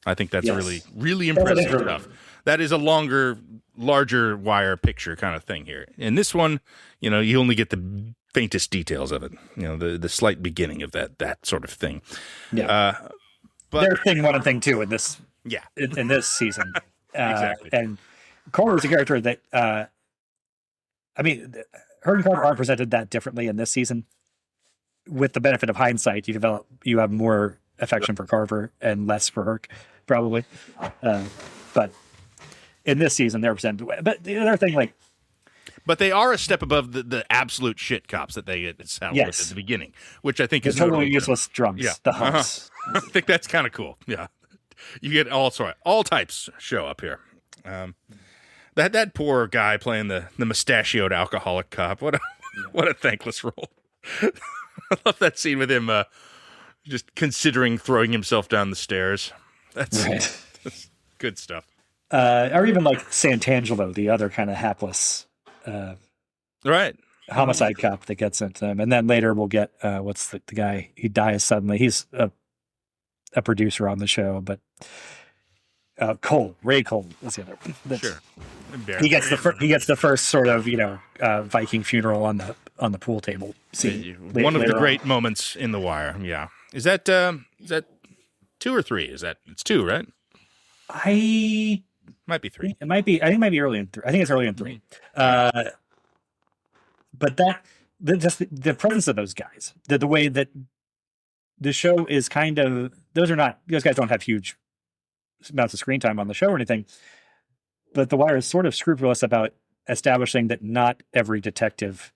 I think that's really, really impressive stuff. That is a larger Wire picture kind of thing here. In this one, you only get the faintest details of it. The slight beginning of that sort of thing. Yeah. But they're thing one and thing two in this. Yeah. In this season. Exactly. And Carver is a character that, Herc and Carver aren't presented that differently in this season. With the benefit of hindsight, you have more affection for Carver and less for Herc, probably. But in this season, they're presented. But the other thing, but they are a step above the absolute shit cops that they get saddled with at the beginning, which I think is totally useless drunks. Yeah. The hunts. I think that's kind of cool. Yeah, you get all types show up here. That poor guy playing the mustachioed alcoholic cop. What a thankless role. I love that scene with him just considering throwing himself down the stairs. That's good stuff. Or even like Santangelo, the other kind of hapless Right. homicide cop that gets into them. And then later we'll get what's the guy? He dies suddenly. He's a producer on the show, but Ray Cole is the other one. Sure. He gets the first sort of Viking funeral on the pool table scene. One of the great moments in The Wire. Yeah. Is that 2 or 3? It's 2, right? Might be 3. It might be. I think it might be early in 3. I think it's early in 3. But just the presence of those guys, the way that the show is kind of, those guys don't have huge amounts of screen time on the show or anything, but The Wire is sort of scrupulous about establishing that not every detective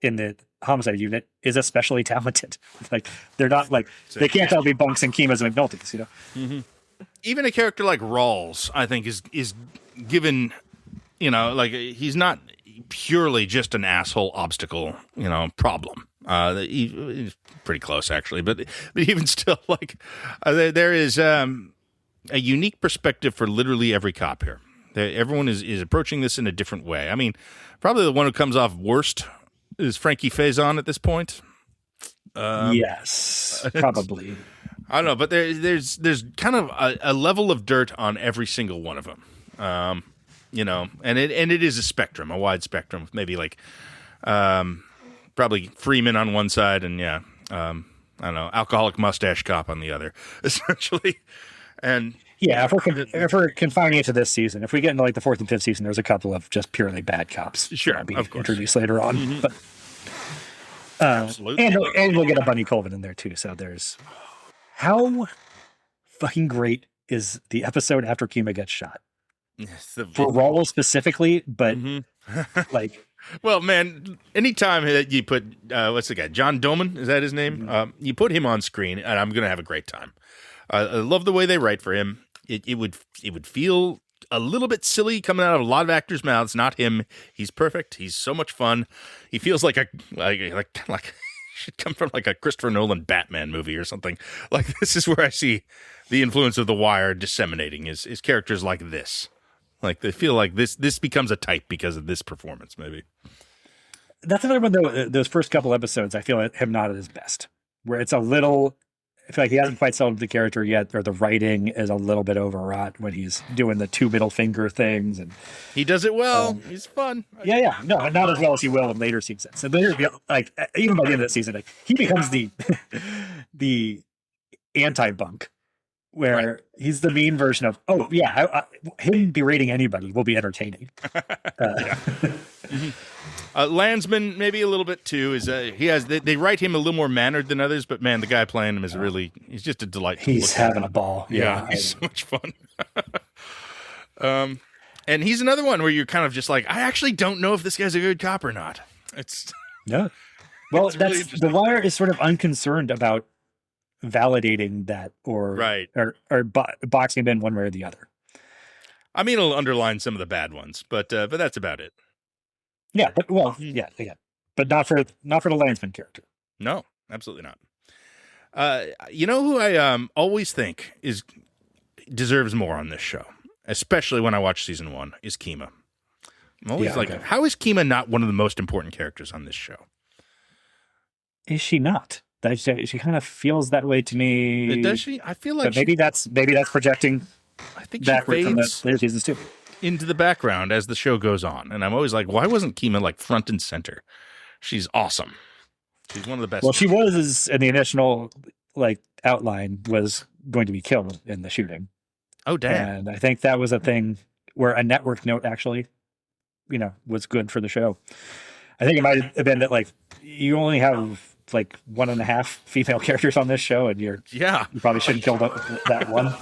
in the homicide unit is especially talented. Like they're not like, they can't all be Bunks and Kimas and McNulty's, Mm-hmm. Even a character like Rawls, I think, is given, like he's not purely just an asshole obstacle, problem. He's pretty close actually, but even still, like there is a unique perspective for literally every cop here. Everyone is approaching this in a different way. I mean, probably the one who comes off worst is Frankie Faison at this point. Yes, probably. I don't know, but there's kind of a level of dirt on every single one of them. And it is a spectrum, a wide spectrum, maybe like probably Freeman on one side and I don't know, alcoholic mustache cop on the other, essentially. And yeah, if we're confining it to this season, if we get into like the 4th and 5th season, there's a couple of just purely bad cops. Sure, that'll be of course. introduced later on. Mm-hmm. But absolutely, and we'll get a Bunny Colvin in there too. So there's how fucking great is the episode after Kima gets shot for Rawls specifically, but like. Well, man, anytime that you put what's the guy, John Doman, is that his name? Mm-hmm. You put him on screen, and I'm gonna have a great time. I love the way they write for him. It would feel a little bit silly coming out of a lot of actors' mouths. Not him. He's perfect. He's so much fun. He feels like should come from like a Christopher Nolan Batman movie or something. Like this is where I see the influence of The Wire disseminating is characters like this. Like they feel like this becomes a type because of this performance. Maybe that's another one though. Those first couple episodes, I feel him not at his best, where it's a little. I feel like he hasn't quite settled the character yet, or the writing is a little bit overwrought when he's doing the 2 middle finger things, and he does it well. He's fun. Yeah, no, not as well as he will in later seasons. So later, like even by the end of the season, like, he becomes the anti-Bunk, where he's the mean version of him berating anybody will be entertaining. Landsman maybe a little bit too. They write him a little more mannered than others, but man, the guy playing him is he's just a delight. He's having a ball. Yeah, he's so much fun. And he's another one where you're kind of just like, I actually don't know if this guy's a good cop or not. It's no. Well, it's really The Wire is sort of unconcerned about validating that or boxing him in one way or the other. I mean, it'll underline some of the bad ones, but that's about it. Yeah, but but not for the Landsman character. No, absolutely not. You know who I always think deserves more on this show, especially when I watch season 1, is Kima. I'm always how is Kima not one of the most important characters on this show? Is she not? She kind of feels that way to me. Does she? I feel like but maybe that's projecting. I think backward she from the fades later seasons too. Into the background as the show goes on, and I'm always like, why wasn't Kima like front and center? She's awesome. She's one of the best. Well, she was in the initial outline was going to be killed in the shooting. Oh, damn! And I think that was a thing where a network note actually, was good for the show. I think it might have been that you only have 1.5 female characters on this show, and you probably shouldn't kill that one.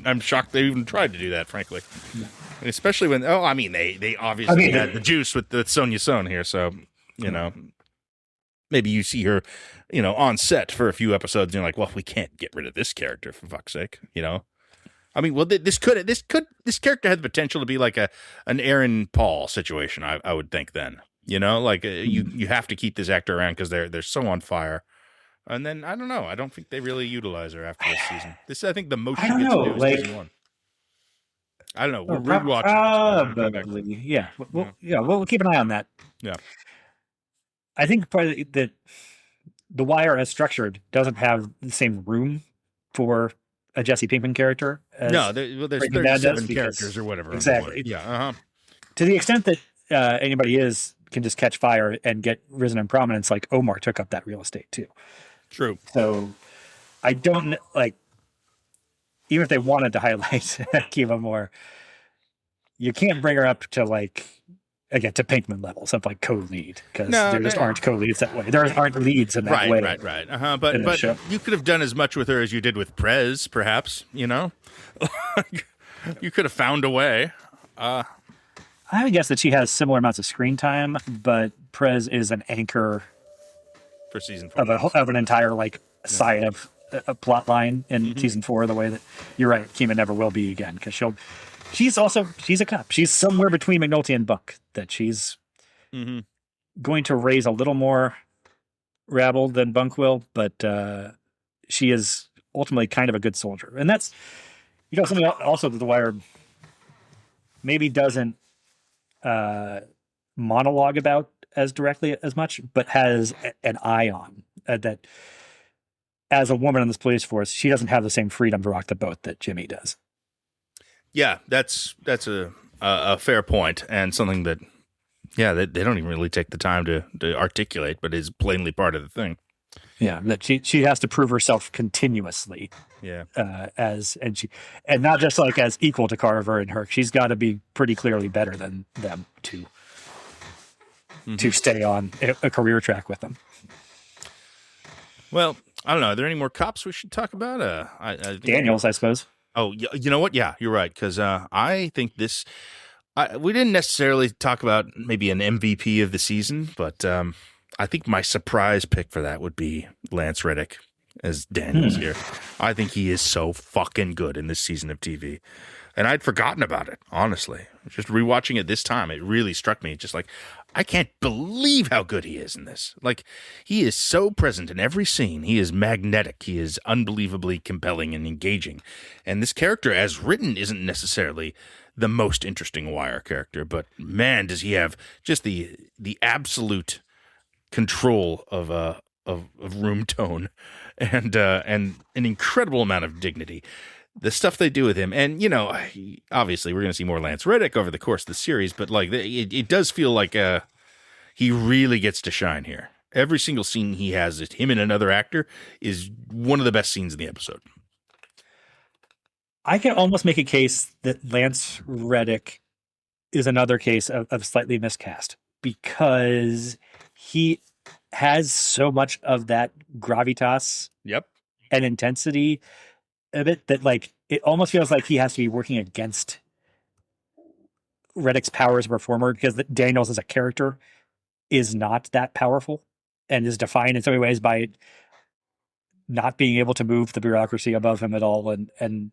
I'm shocked they even tried to do that, frankly. Yeah. And especially when they obviously had the juice with Sonia Sohn here, so maybe you see her on set for a few episodes and you're like, well, we can't get rid of this character for fuck's sake, I mean, well, this character had the potential to be like an Aaron Paul situation. I would think then, like you have to keep this actor around because they're so on fire. And then I don't know. I don't think they really utilize her after this season. This I think the most she gets to do is season 1. I don't know. We'll rewatch it. Probably, yeah. We'll keep an eye on that. Yeah. I think probably that The Wire, as structured, doesn't have the same room for a Jesse Pinkman character. No, there's 37 characters or whatever. Exactly. Yeah. To the extent that anybody can just catch fire and get risen in prominence, like Omar took up that real estate too. True. So I don't like, even if they wanted to highlight Kiva more, you can't bring her up to to Pinkman levels of like co-lead, because there just aren't co-leads that way. There aren't leads in that way. Right. But you could have done as much with her as you did with Prez, perhaps. You could have found a way. I would guess that she has similar amounts of screen time, but Prez is an anchor for season 4 of an entire side of a plot line in season 4. The way that you're right, Kima never will be again, because she's a cop. She's somewhere between McNulty and Bunk, that she's going to raise a little more rabble than Bunk will, but she is ultimately kind of a good soldier. And that's, something also that The Wire maybe doesn't monologue about as directly as much, but has an eye on that. As a woman in this police force, she doesn't have the same freedom to rock the boat that Jimmy does. Yeah, that's a fair point, and something that, they don't even really take the time to articulate, but is plainly part of the thing. Yeah, that she has to prove herself continuously. Yeah, and not just as equal to Carver and Herc. She's got to be pretty clearly better than them to stay on a career track with them. Well, I don't know. Are there any more cops we should talk about? Daniels, I suppose. Oh, you know what? Yeah, you're right. Because I think we didn't necessarily talk about maybe an MVP of the season, but I think my surprise pick for that would be Lance Reddick as Daniels here. I think he is so fucking good in this season of TV. And I'd forgotten about it, honestly. Just rewatching it this time, it really struck me. Just I can't believe how good he is in this. He is so present in every scene. He is magnetic. He is unbelievably compelling and engaging. And this character, as written, isn't necessarily the most interesting Wire character, but man, does he have just the absolute control of room tone and an incredible amount of dignity. The stuff they do with him, and obviously we're going to see more Lance Reddick over the course of the series, but it does feel like he really gets to shine here. Every single scene he has, him and another actor, is one of the best scenes in the episode. I can almost make a case that Lance Reddick is another case of slightly miscast, because he has so much of that gravitas and intensity of it that it almost feels like he has to be working against Reddick's power as a performer, because Daniels as a character is not that powerful and is defined in so many ways by not being able to move the bureaucracy above him at all, and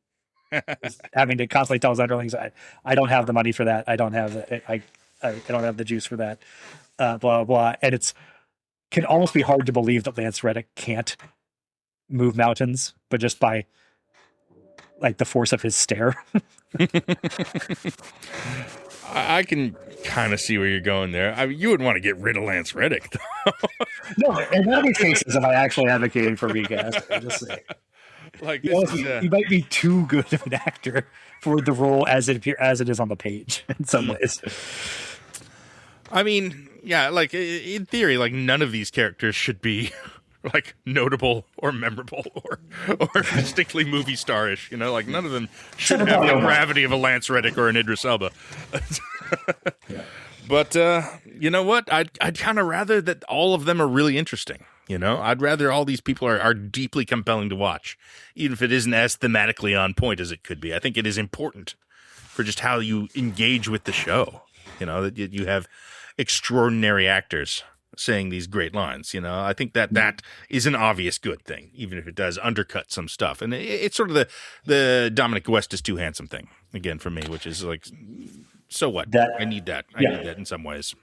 having to constantly tell his underlings, I don't have the money for that. I don't have I don't have the juice for that. Blah blah. And can almost be hard to believe that Lance Reddick can't move mountains, but just by the force of his stare. I can kind of see where you're going there. I mean, you would want to get rid of Lance Reddick, though. No, in none of these cases am I actually advocating for recast. I'm just saying. He might be too good of an actor for the role as it is on the page in some ways. I mean, yeah, in theory, none of these characters should be notable or memorable or distinctly movie starish. None of them should have the gravity of a Lance Reddick or an Idris Elba. Yeah. But you know what? I'd kind of rather that all of them are really interesting. I'd rather all these people are deeply compelling to watch, even if it isn't as thematically on point as it could be. I think it is important for just how you engage with the show. That you have extraordinary actors saying these great lines. I think that is an obvious good thing, even if it does undercut some stuff. And it's sort of the Dominic West is too handsome thing again for me, which is like, so what? I need that. I need that in some ways.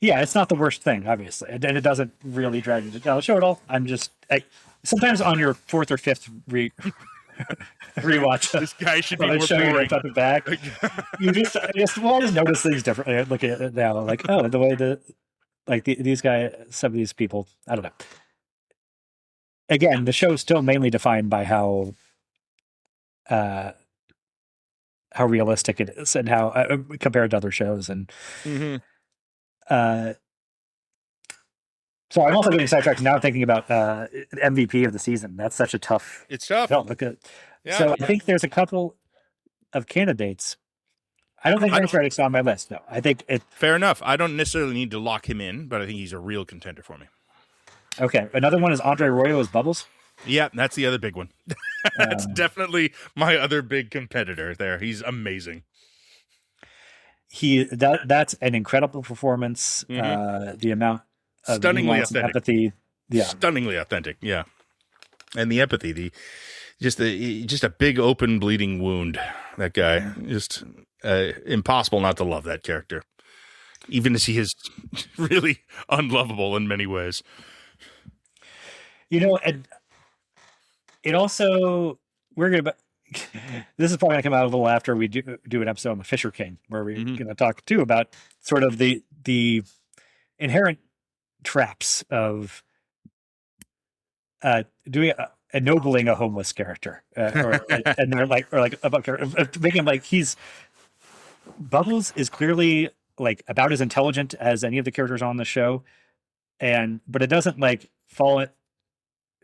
Yeah, it's not the worst thing, obviously, and it doesn't really drag you down the show at all. Sometimes on your fourth or fifth rewatch, this guy should be more show boring. You back. I just notice things differently. Look at it now, like, oh, the way these guys, some of these people, I don't know. Again, the show is still mainly defined by how realistic it is and how compared to other shows, and so I'm also getting sidetracked now, thinking about MVP of the season. That's such a tough. It's tough. Yeah. So I think there's a couple of candidates. I don't think Lance Reddick's on my list. No, I think it. Fair enough. I don't necessarily need to lock him in, but I think he's a real contender for me. Okay, another one is Andre Royo as Bubbles. Yeah, that's the other big one. That's definitely my other big competitor there. He's amazing. That's an incredible performance. The amount of stunningly authentic empathy. Yeah. Stunningly authentic. Yeah. And the empathy, just a big open bleeding wound. That guy, just impossible not to love that character, even as he is really unlovable in many ways. And it also, this is probably going to come out a little after we do an episode on the Fisher King, where we're going to talk too about sort of the inherent traps of doing ennobling a homeless character, and they're making him like Bubbles is clearly like about as intelligent as any of the characters on the show, but it doesn't like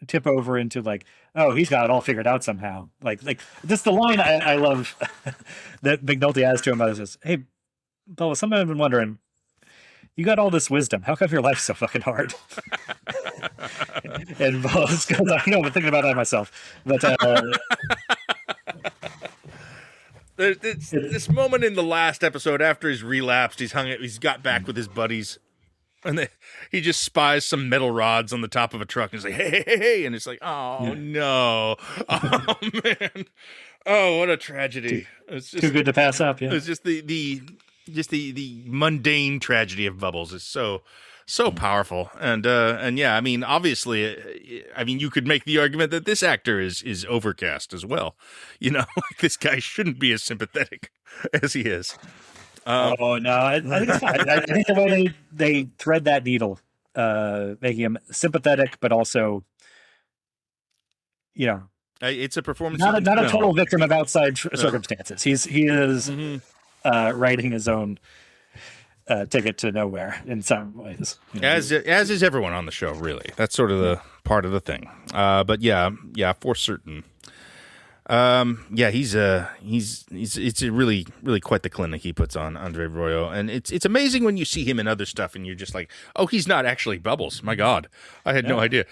tip over into like, oh, he's got it all figured out somehow. Like just the line I love that McNulty has to him about is, "Hey, Bubbles, sometimes I've been wondering, you got all this wisdom. How come your life's so fucking hard?" And Bubbles goes, "I know, I've been thinking about that myself." But this moment in the last episode after he's relapsed, he's got back with his buddies. And he just spies some metal rods on the top of a truck and he's like, hey, and it's like, oh no, oh man, oh what a tragedy! It's just too good to pass up. Yeah, it's just the mundane tragedy of Bubbles is so powerful, and yeah, I mean, obviously, you could make the argument that this actor is overcast as well. Like this guy shouldn't be as sympathetic as he is. Oh no! I think it's fine. I think the way they thread that needle, making him sympathetic, but also, it's a performance. Not a total victim of outside circumstances. He is writing his own ticket to nowhere in some ways. As is everyone on the show, really. That's sort of the part of the thing. But yeah, for certain. He's it's a really, really quite the clinic he puts on, Andre Royo. And it's amazing when you see him in other stuff and you're just like, oh, he's not actually Bubbles. My God. I had no idea.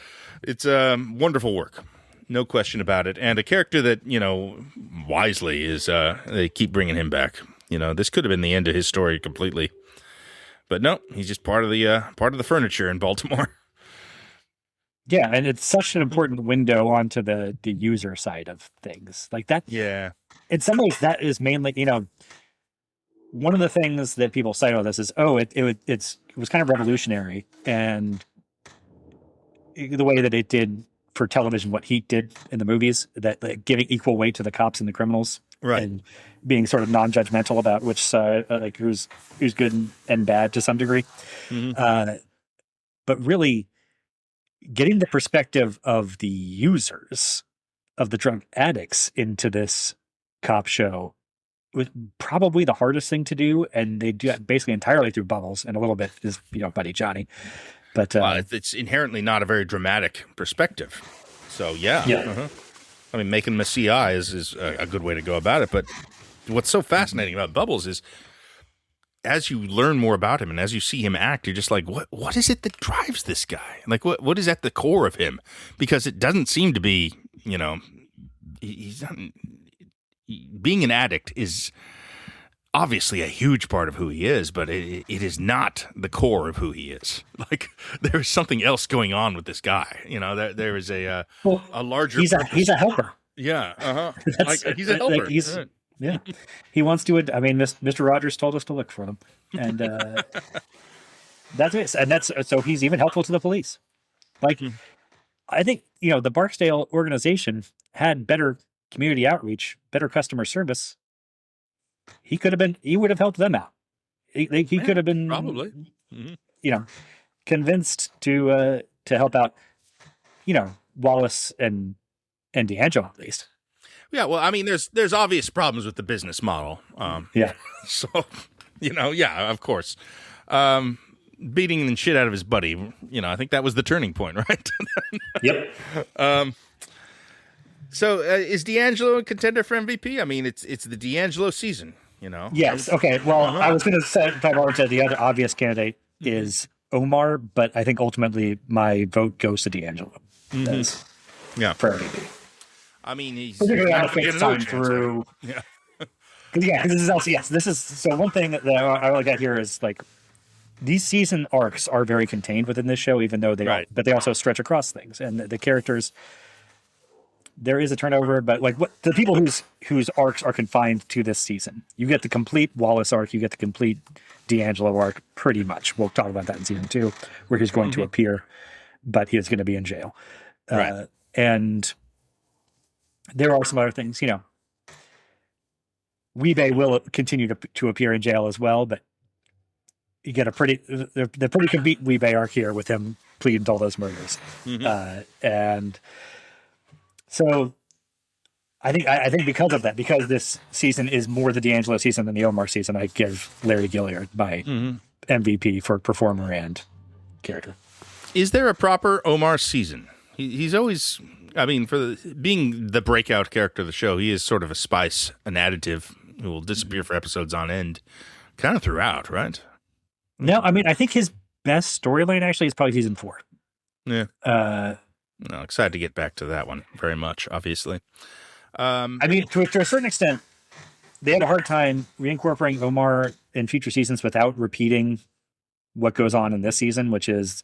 It's wonderful work. No question about it. And a character that, wisely is, they keep bringing him back. This could have been the end of his story completely, but no, he's just part of the furniture in Baltimore. Yeah, and it's such an important window onto the user side of things like that. Yeah. In some ways, that is mainly, one of the things that people cite on this is, it was kind of revolutionary, and the way that it did for television, what Heat did in the movies, that like, giving equal weight to the cops and the criminals, right, and being sort of non-judgmental about which side, like who's good and bad to some degree, but really getting the perspective of the users, of the drug addicts into this cop show was probably the hardest thing to do. And they do it basically entirely through Bubbles and a little bit is, Buddy Johnny. But it's inherently not a very dramatic perspective. So yeah. Making him a CI is a good way to go about it. But what's so fascinating about Bubbles is, as you learn more about him and as you see him act, you're just like, what is it that drives this guy? Like, what is at the core of him? Because it doesn't seem to be, he's not, being an addict is obviously a huge part of who he is, but it is not the core of who he is. Like there is something else going on with this guy. You know, there is a larger. He's a helper. Yeah, That's like, he's a helper. like yeah. He wants to. I mean, Mr. Rogers told us to look for them, and that's it. And that's so he's even helpful to the police. Like, I think the Barksdale organization had better community outreach, better customer service. He would have helped them out. He could have been probably, convinced to help out, Wallace and D'Angelo at least. Yeah, well, I mean, there's obvious problems with the business model. Yeah. So, yeah, of course. Beating the shit out of his buddy, I think that was the turning point, right? Yep. So is D'Angelo a contender for MVP? I mean, it's the D'Angelo season, Yes. Okay. Well, I was going to say, the other obvious candidate is Omar, but I think ultimately my vote goes to D'Angelo. Yeah. For MVP. I mean, he's particularly on not the getting fifth another time chance. through. Yeah. Because this is also this is so one thing that I look at here is like these season arcs are very contained within this show, even though but they also stretch across things and the characters. There is a turnover, but like the people whose arcs are confined to this season, you get the complete Wallace arc, you get the complete D'Angelo arc, pretty much. We'll talk about that in season 2, where he's going to appear, but he is going to be in jail, right? And there are some other things, Wee-Bey will continue to appear in jail as well, but you get the pretty complete Wee-Bey arc here with him pleading to all those murders, and. So I think because of that, because this season is more the D'Angelo season than the Omar season, I give Larry Gilliard my MVP for performer and character. Is there a proper Omar season? He's always, I mean, being the breakout character of the show, he is sort of a spice, an additive who will disappear for episodes on end, kind of throughout, right? No, I mean, I think his best storyline actually is probably season 4. Yeah. No, excited to get back to that one very much, obviously. I mean, to a certain extent, they had a hard time reincorporating Omar in future seasons without repeating what goes on in this season, which is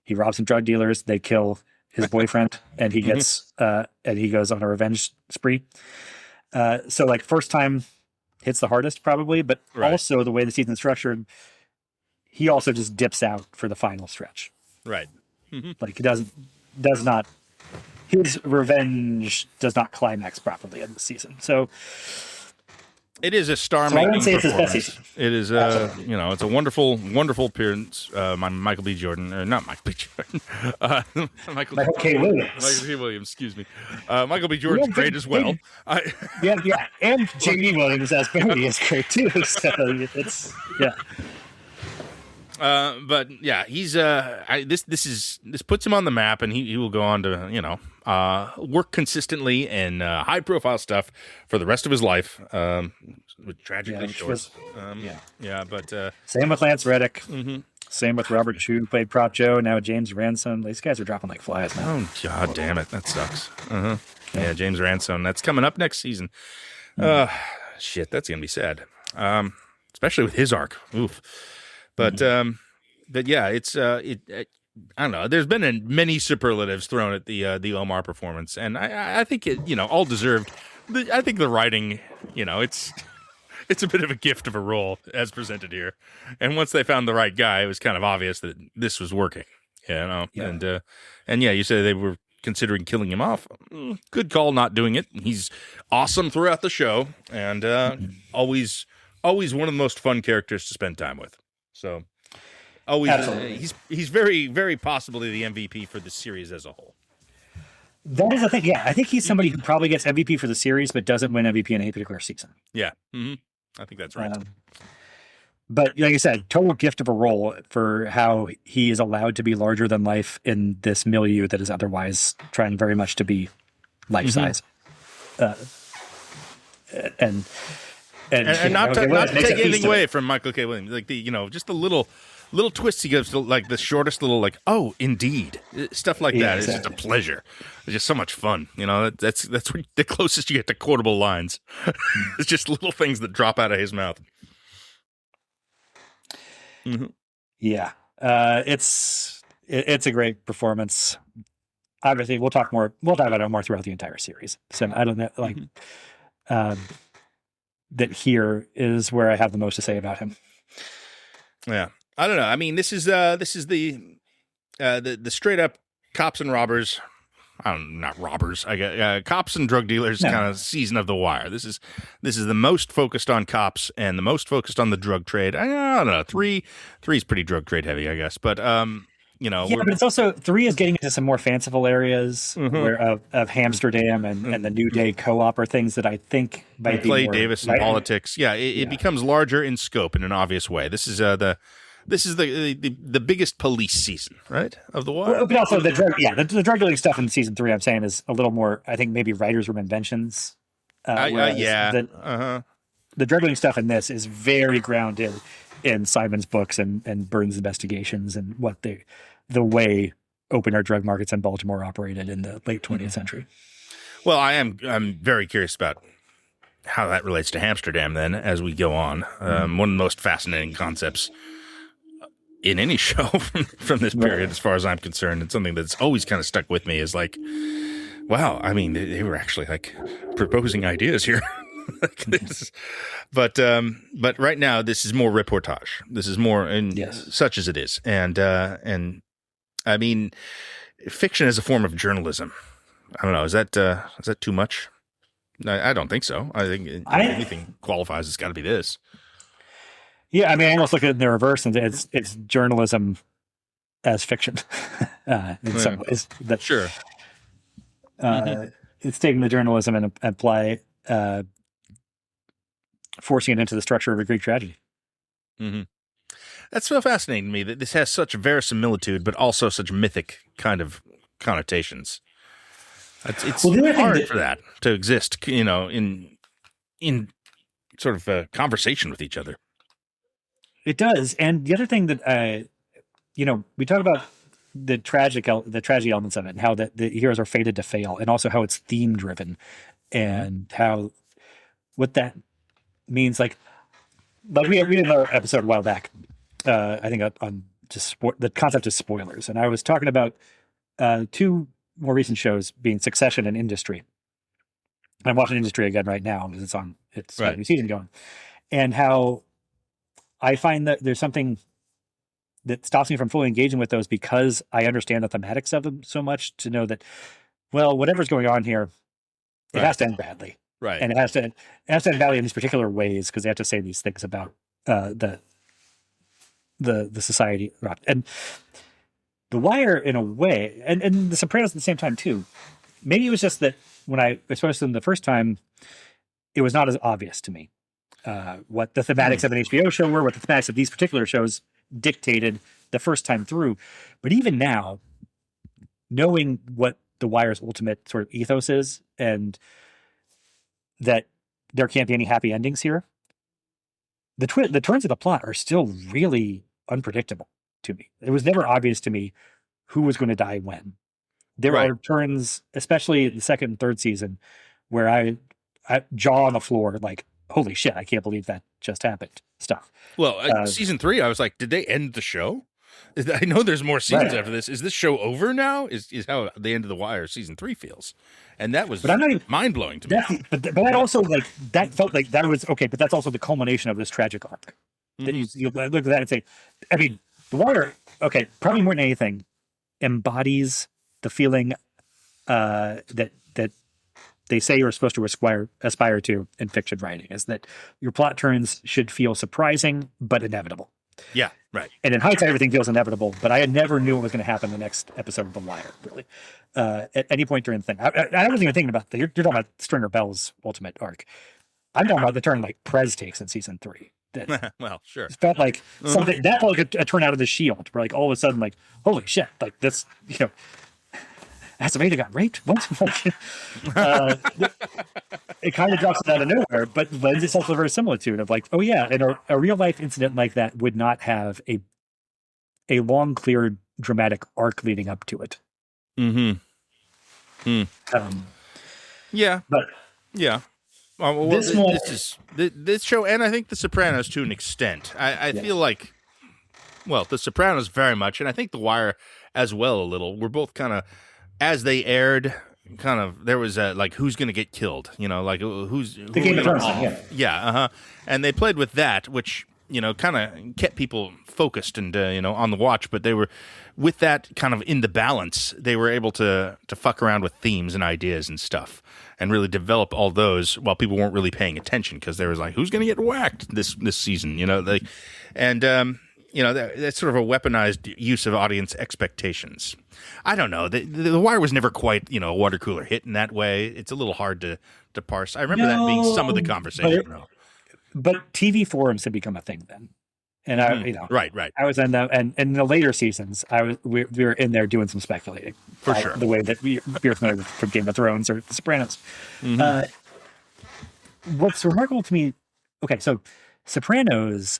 he robs some drug dealers, they kill his boyfriend, and he gets and he goes on a revenge spree. So like first time hits the hardest probably, but also the way the season's structured, he also just dips out for the final stretch. Right. Like he does not, his revenge does not climax properly in the season. So it is a star-making I wouldn't say it's his best performance. season. It is, it's a wonderful, wonderful appearance. Michael B. Jordan, or not Michael B. Jordan, Michael K. Williams. Michael K. Williams, excuse me. Michael B. Jordan's great as well. Yeah, and J.D. Williams as Barry is great too. So it's but yeah, he's this puts him on the map, and he will go on to work consistently in high profile stuff for the rest of his life. Tragically short. But same with Lance Reddick. Same with Robert Chu, played Prop Joe. Now James Ransom. These guys are dropping like flies now. Oh god damn it, that sucks. Yeah, James Ransom. That's coming up next season. Shit, that's gonna be sad. Especially with his arc. Oof. But yeah, it's I don't know. There's been many superlatives thrown at the Omar performance, and I think it all deserved. I think the writing, it's a bit of a gift of a role as presented here. And once they found the right guy, it was kind of obvious that this was working. Yeah. And yeah, you said they were considering killing him off. Good call, not doing it. He's awesome throughout the show, and always one of the most fun characters to spend time with. So he's very, very possibly the MVP for the series as a whole. That is the thing. Yeah, I think he's somebody who probably gets MVP for the series, but doesn't win MVP in any particular season. Yeah, I think that's right. But like I said, total gift of a role for how he is allowed to be larger than life in this milieu that is otherwise trying very much to be life size. And not to take anything away from Michael K. Williams, like just the little twists he gives to like the shortest little oh indeed stuff like that. Exactly. It's just a pleasure. It's just so much fun. That's the closest you get to quotable lines. It's just little things that drop out of his mouth. Yeah, it's a great performance. Obviously, we'll talk about it more throughout the entire series. So I don't know, like, um, that here is where I have the most to say about him. Yeah, I don't know. I mean, this is the straight up cops and robbers. Not robbers. I guess cops and drug dealers kind of season of The Wire. This is the most focused on cops and the most focused on the drug trade. I don't know. Three is pretty drug trade heavy, I guess. But but it's also 3 is getting into some more fanciful areas where of Amsterdam and the New Day co-op are things that I think might be Clay more Davis and politics. Yeah, it becomes larger in scope in an obvious way. This is the biggest police season, right, of The Wire. But also the drug dealing stuff in season 3, I'm saying, is a little more. I think maybe writers' room inventions. The drug dealing stuff in this is very grounded in Simon's books and Burns' investigations and what the way open air drug markets in Baltimore operated in the late 20th century. Well, I'm very curious about how that relates to Amsterdam then as we go on. One of the most fascinating concepts in any show from this period, as far as I'm concerned, and something that's always kind of stuck with me is like, wow, I mean, they were actually like proposing ideas here. But right now this is more reportage. This is more, such as it is, and I mean, fiction is a form of journalism. I don't know. Is that too much? I don't think so. I think if anything qualifies, it's got to be this. Yeah, I mean, I almost look at it in the reverse, and it's journalism as fiction in some ways. Sure. It's taking the journalism and apply, forcing it into the structure of a Greek tragedy. Mm-hmm. That's so fascinating to me that this has such verisimilitude, but also such mythic kind of connotations. It's hard for that to exist, in sort of a conversation with each other. It does. And the other thing that, we talk about the tragedy elements of it and how the heroes are fated to fail, and also how it's theme driven and what that means. Like we did another episode a while back, I think on just the concept of spoilers. And I was talking about 2 more recent shows being Succession and Industry. I'm watching Industry again right now because it's got a new season going, and how I find that there's something that stops me from fully engaging with those because I understand the thematics of them so much to know that, well, whatever's going on here, it has to end badly. Right. And it has to end badly in these particular ways because they have to say these things about the society. And The Wire, in a way, and The Sopranos at the same time too, maybe it was just that when I exposed to them the first time, it was not as obvious to me what the thematics of an HBO show were, what the thematics of these particular shows dictated the first time through. But even now, knowing what The Wire's ultimate sort of ethos is, and that there can't be any happy endings here, the turns of the plot are still really unpredictable to me. It was never obvious to me who was going to die when. There are turns, especially the second and third season, where I jaw on the floor, like, holy shit, I can't believe that just happened stuff. Well, season 3, I was like, did they end the show? I know there's more seasons after this. Is this show over now? Is how the end of The Wire season 3 feels. And that was mind-blowing to me. But that also, like, that felt like that was, okay, but that's also the culmination of this tragic arc. That you look at that and say, I mean, The Wire, okay, probably more than anything, embodies the feeling that they say you're supposed to aspire to in fiction writing, is that your plot turns should feel surprising but inevitable. Yeah, right. And in hindsight, everything feels inevitable, but I never knew what was going to happen in the next episode of The Wire, really. At any point during the thing. I wasn't even thinking about you're talking about Stringer Bell's ultimate arc. I'm talking about the turn like Prez takes in season 3. Well, sure. It felt like something that felt like a turn out of The Shield, where like all of a sudden, like, holy shit, like this, Aceveda got raped. What? It kind of drops it out of nowhere, but lends itself to a verisimilitude of like, oh yeah, and a real life incident like that would not have a long, clear, dramatic arc leading up to it. Yeah, but yeah. Well, this show, and I think The Sopranos to an extent. I feel like Well, The Sopranos very much, and I think The Wire as well a little. We're both kind of, as they aired, kind of, there was a, like, who's going to get killed? You know, like, who's The Game of Thrones thing, yeah. Yeah, uh-huh. And they played with that, which, you know, kind of kept people focused and, you know, on the watch, but they were, with that kind of in the balance, they were able to fuck around with themes and ideas and stuff and really develop all those while people weren't really paying attention because there was like, who's going to get whacked this season? You know, like, and, you know, that's sort of a weaponized use of audience expectations. I don't know. The Wire was never quite, you know, a water cooler hit in that way. It's a little hard to parse. I remember that being some of the conversation, though. But TV forums had become a thing then. And I, you know, right. I was in the, and in the later seasons, we were in there doing some speculating. For sure. The way that we're familiar with from Game of Thrones or The Sopranos. What's remarkable to me, okay, so Sopranos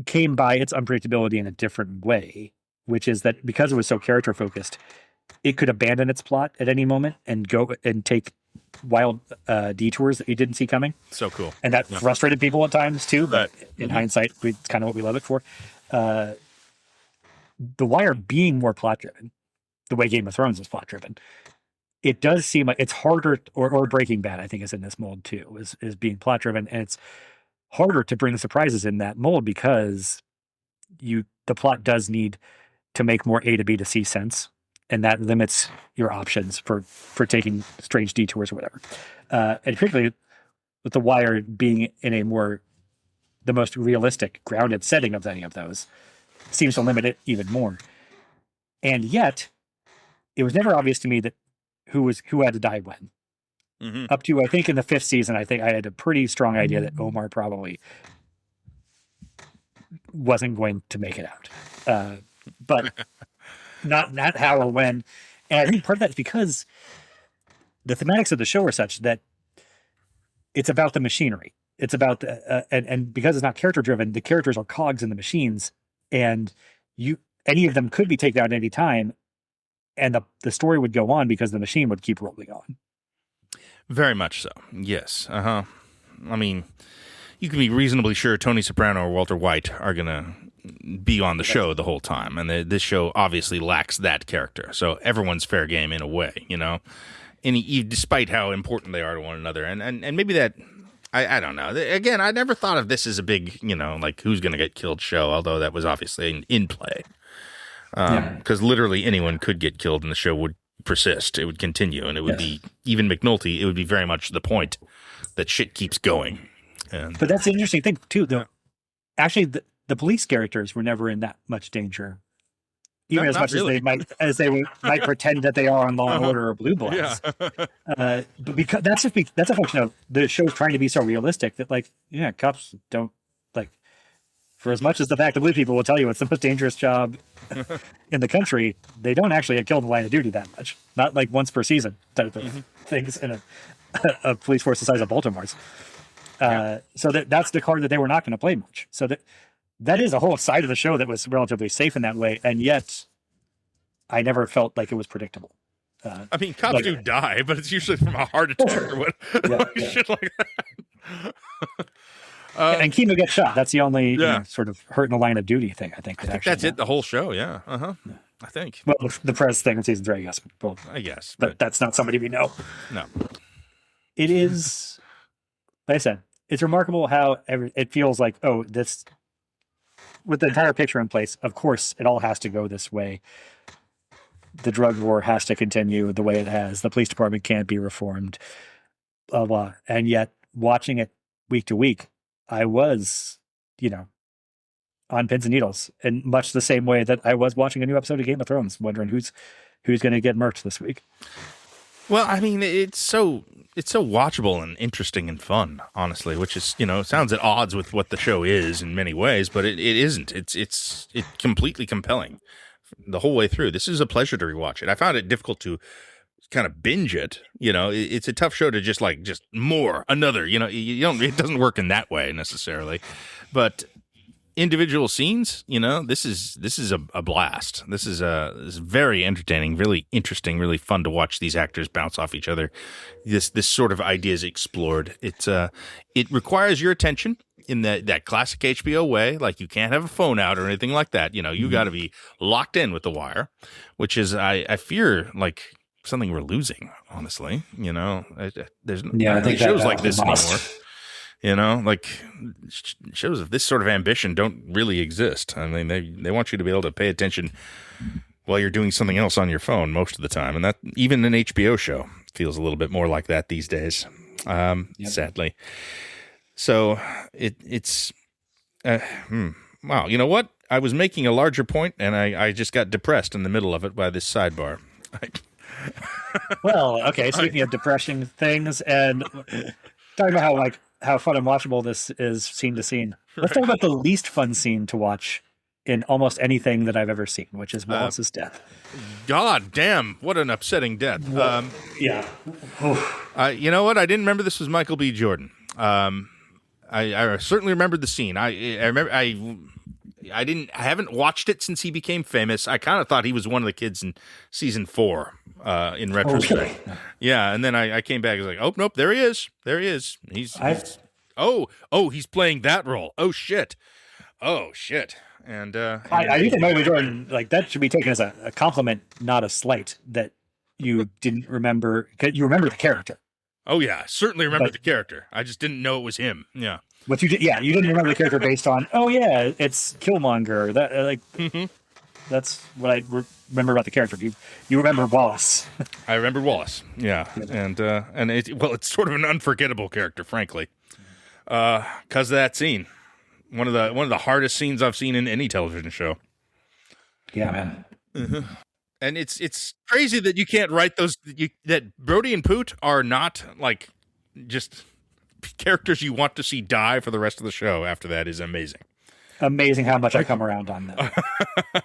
came by its unpredictability in a different way, which is that because it was so character focused, it could abandon its plot at any moment and go and take wild detours that you didn't see coming. So cool. And that frustrated people at times too, but in hindsight, it's kind of what we love it for. The Wire being more plot driven, the way Game of Thrones is plot driven, it does seem like it's harder, or Breaking Bad, I think, is in this mold too, is being plot driven, and it's harder to bring the surprises in that mold because the plot does need to make more A to B to C sense, and that limits your options for taking strange detours or whatever. And particularly with The Wire being in the most realistic, grounded setting of any of those, seems to limit it even more. And yet, it was never obvious to me that who had to die when. Up to, I think, in the 5th season, I think I had a pretty strong idea that Omar probably wasn't going to make it out. But not how or when. And I think part of that is because the thematics of the show are such that it's about the machinery. It's about and because it's not character driven, the characters are cogs in the machines, and any of them could be taken out at any time, and the story would go on because the machine would keep rolling on. Very much so. Yes. I mean, you can be reasonably sure Tony Soprano or Walter White are going to be on the show the whole time. And this show obviously lacks that character. So everyone's fair game in a way, you know, despite how important they are to one another. And maybe that, I don't know. Again, I never thought of this as a big, you know, like who's going to get killed show, although that was obviously in play. Because literally anyone could get killed and the show would persist. It would continue, and it would be, even McNulty, it would be very much the point that shit keeps going. But that's the interesting thing too, though. Actually, the police characters were never in that much danger, even as much really as they might pretend that they are on Law and Order or Blue Bloods. But because that's a function of the show's trying to be so realistic that, like, cops don't, like, for as much as the fact that blue people will tell you it's the most dangerous job in the country, they don't actually get killed in the line of duty that much. Not like once per season type of things in a police force the size of Baltimore's. So that's the card that they were not going to play much. So that is a whole side of the show that was relatively safe in that way, and yet I never felt like it was predictable. I mean, cops do die, but it's usually from a heart attack or what, shit like that. And Kimo gets shot. That's the only sort of hurt in the line of duty thing, I think. That's it, the whole show, yeah. I think. Well, the Prez thing in season 3, I guess. Well, I guess. But that's not somebody we know. No. It is, like I said, it's remarkable how it feels like, this, with the entire picture in place, of course, it all has to go this way. The drug war has to continue the way it has. The police department can't be reformed, blah, blah. And yet, watching it week to week, I was, on pins and needles, in much the same way that I was watching a new episode of Game of Thrones, wondering who's going to get murked this week. Well, I mean, it's so watchable and interesting and fun, honestly, which is, sounds at odds with what the show is in many ways, but it isn't. It's completely compelling the whole way through. This is a pleasure to rewatch it. I found it difficult to kind of binge it. It's a tough show to just more, another, it doesn't work in that way necessarily, but individual scenes, this is a blast. This is very entertaining, really interesting, really fun to watch these actors bounce off each other. This sort of idea is explored. It requires your attention in that classic HBO way. Like, you can't have a phone out or anything like that. You got to be locked in with The Wire, which is I fear like something we're losing. Honestly, there's I think shows that, like this must. anymore. Like, shows of this sort of ambition don't really exist. I mean, they want you to be able to pay attention while you're doing something else on your phone most of the time, and that even an HBO show feels a little bit more like that these days, sadly. So it's wow. You know what? I was making a larger point, and I just got depressed in the middle of it by this sidebar. Well, okay. Speaking of depressing things, and talking about how fun and watchable this is scene to scene, let's talk about the least fun scene to watch in almost anything that I've ever seen, which is Wallace's death. God damn! What an upsetting death. Yeah. You know what? I didn't remember this was Michael B. Jordan. I certainly remembered the scene. I remember I haven't watched it since he became famous. I kind of thought he was one of the kids in season 4. In retrospect, yeah. And then I came back. I was like, oh nope, there he is. He's he's playing that role. Oh shit. And I think that Michael B. Jordan, like, that should be taken as a compliment, not a slight. That you didn't remember. You remember the character. Oh yeah, I certainly remember the character. I just didn't know it was him. Yeah. What you did? Yeah, you didn't remember the character based on. Oh yeah, it's Killmonger. That that's what I remember about the character. You remember Wallace. I remember Wallace. Yeah, and it's sort of an unforgettable character, frankly, because of that scene. One of the hardest scenes I've seen in any television show. Yeah, man. Mm-hmm. And it's crazy that you can't write those. That Brody and Poot are not like just characters you want to see die for the rest of the show. After that is amazing. Amazing how much I come around on that.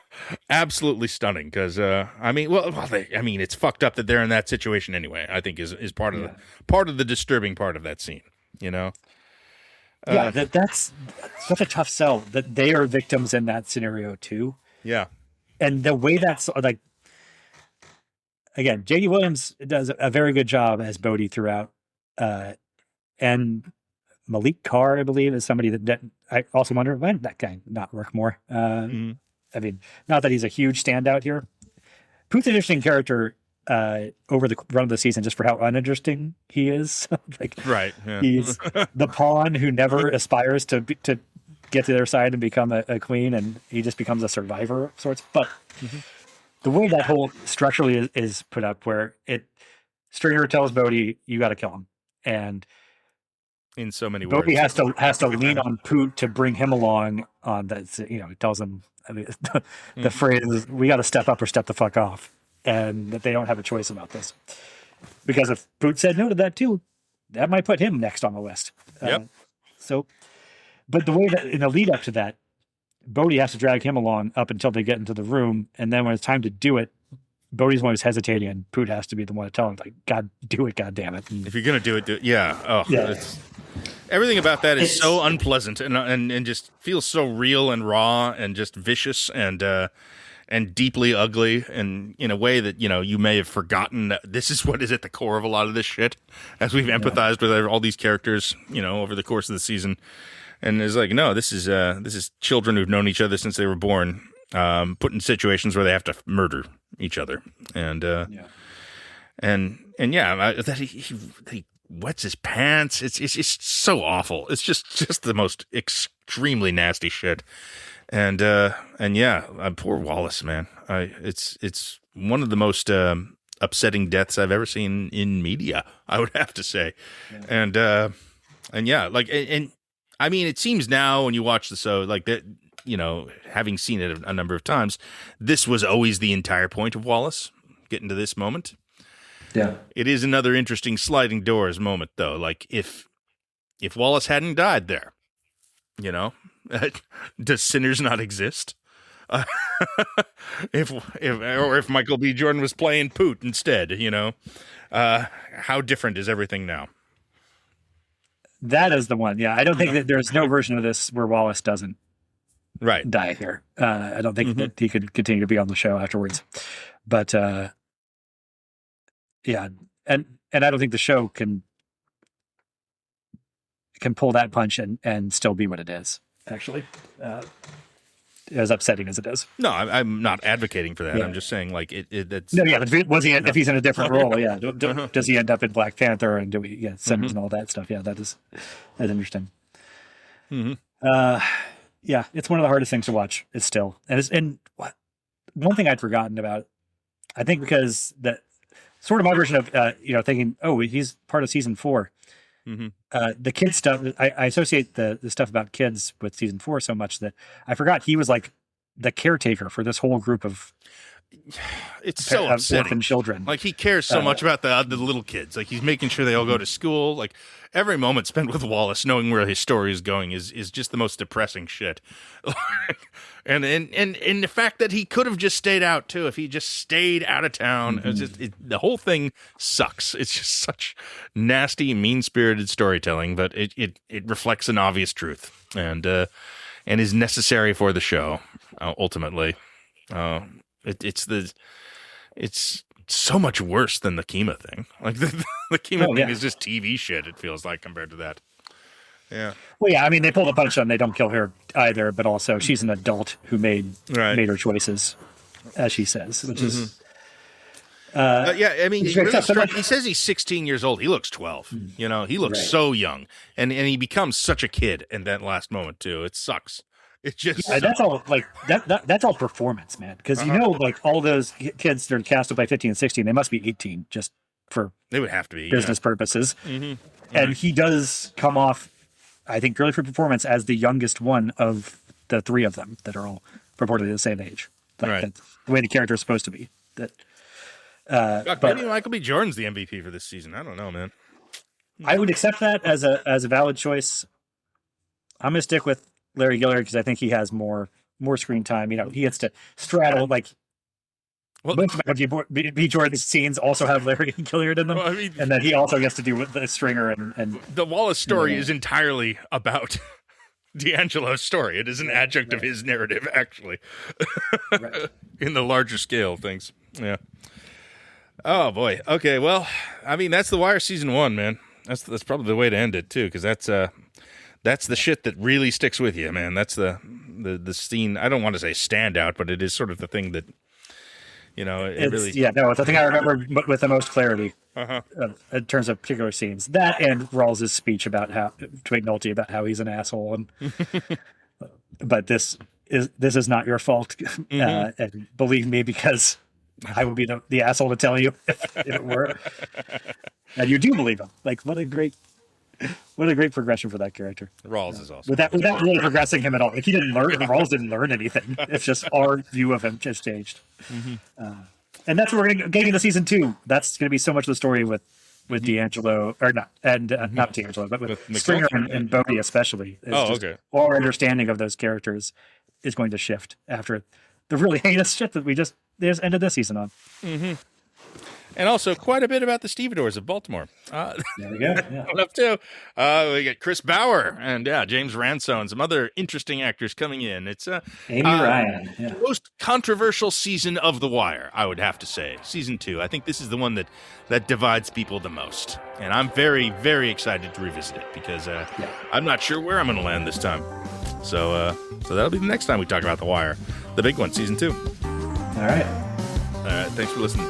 Absolutely stunning. Because it's fucked up that they're in that situation anyway. I think is part of the disturbing part of that scene. That's such a tough sell that they are victims in that scenario too. Yeah, and the way that's like. Again, J.D. Williams does a very good job as Bodhi throughout, and Malik Carr, I believe, is somebody that I also wonder why did that guy not work more. I mean, not that he's a huge standout here. Poot's an interesting character over the run of the season, just for how uninteresting he is. Right, yeah. He's the pawn who never aspires to get to their side and become a queen, and he just becomes a survivor of sorts. But the way that whole structurally is put up, where Stringer tells Bodhi, "You got to kill him," and in so many Bodhi words, has to lean on Poot to bring him along on that. He tells him the phrase is, "We got to step up or step the fuck off," and that they don't have a choice about this, because if Poot said no to that too, that might put him next on the list. Yep. But the way that in the lead up to that, Bodhi has to drag him along up until they get into the room, and then when it's time to do it, Bodhi's the one who's hesitating, and Poot has to be the one to tell him, like, "God, do it, God damn it!" And if you're gonna do it, yeah. Oh, yeah. Everything about that is so unpleasant and just feels so real and raw and just vicious and deeply ugly, and in a way that you may have forgotten that this is what is at the core of a lot of this shit, as we've empathized with all these characters, over the course of the season. And it's like, no, this is children who've known each other since they were born, put in situations where they have to murder each other, and that he wets his pants. It's so awful. It's just the most extremely nasty shit. And poor Wallace, man. It's one of the most upsetting deaths I've ever seen in media, I would have to say. Yeah. And I mean, it seems now when you watch the show, like that, having seen it a number of times, this was always the entire point of Wallace, getting to this moment. Yeah. It is another interesting sliding doors moment, though. Like, if Wallace hadn't died there, does Sinners not exist? If Michael B. Jordan was playing Poot instead, how different is everything now? That is the one. Yeah, I don't think that there's no version of this where Wallace doesn't Right. die here. I don't think that he could continue to be on the show afterwards. But yeah, and I don't think the show can pull that punch and still be what it is. Actually, as upsetting as it is. No, I'm not advocating for that. Yeah. I'm just saying, like, it's... No, yeah, but was he if he's in a different role? Yeah, does he end up in Black Panther and do we Sinners and all that stuff? Yeah, that's interesting. Yeah, it's one of the hardest things to watch. It's still and one thing I'd forgotten about. I think because that sort of my version of thinking, oh, he's part of season 4. The kid stuff, I associate the stuff about kids with season 4 so much that I forgot he was like the caretaker for this whole group of it's so upsetting. Orphan children. Like, he cares so much about the little kids. Like, he's making sure they all go to school. Like, every moment spent with Wallace, knowing where his story is going, is just the most depressing shit. and the fact that he could have just stayed out too, if he just stayed out of town. It's just, the whole thing sucks. It's just such nasty, mean-spirited storytelling, but it reflects an obvious truth and is necessary for the show ultimately. It's so much worse than the Kima thing. Like, the Kima thing is just TV shit, it feels like, compared to that. Yeah. Well, yeah, I mean, they pull the punch on they don't kill her either, but also she's an adult who made her choices, as she says, which is... yeah, I mean, he says he's 16 years old. He looks 12. He looks so young. And he becomes such a kid in that last moment, too. It sucks. It just that's all like that's all performance, man. Because like all those kids that are casted by 15 and 16, they must be 18 just for they would have to be business purposes. And he does come off, I think, purely for performance as the youngest one of the 3 of them that are all purportedly the same age. Like, that's the way the character is supposed to be. That maybe Michael B. Jordan's the MVP for this season. I don't know, man. I would accept that as a valid choice. I'm gonna stick with Larry Gillard because I think he has more screen time. He gets to straddle like. Well, most of Michael B. Jordan's scenes also have Larry Gillard in them, and then he also gets to do with the Stringer and the Wallace story is entirely about D'Angelo's story. It is an adjunct of his narrative, actually, in the larger scale of things. Yeah. Oh boy. Okay. Well, I mean, that's The Wire season 1, man. That's probably the way to end it too, because that's the shit that really sticks with you, man. That's the scene. I don't want to say standout, but it is sort of the thing that, it really. Yeah, no, it's the thing I remember with the most clarity in terms of particular scenes. That and Rawls' speech about to McNulty about how he's an asshole, and but this is not your fault, and believe me, because I would be the asshole to tell you if it were. And you do believe him. Like, what a great progression for that character. Rawls is awesome. Without really progressing him at all. Like, he didn't learn. Rawls didn't learn anything. It's just our view of him just changed. And that's what we're getting into season 2. That's going to be so much of the story with D'Angelo, or not, and not D'Angelo, but with Stringer and Bodhi especially. Okay. Our understanding of those characters is going to shift after the really heinous shit that we just ended this season on. And also quite a bit about the Stevedores of Baltimore. There we go. Yeah. Up too. We got Chris Bauer and James Ransone and some other interesting actors coming in. It's Amy Ryan. Yeah. The most controversial season of The Wire, I would have to say. Season 2. I think this is the one that divides people the most. And I'm very, very excited to revisit it because I'm not sure where I'm going to land this time. So that'll be the next time we talk about The Wire. The big one, season 2. All right. Thanks for listening.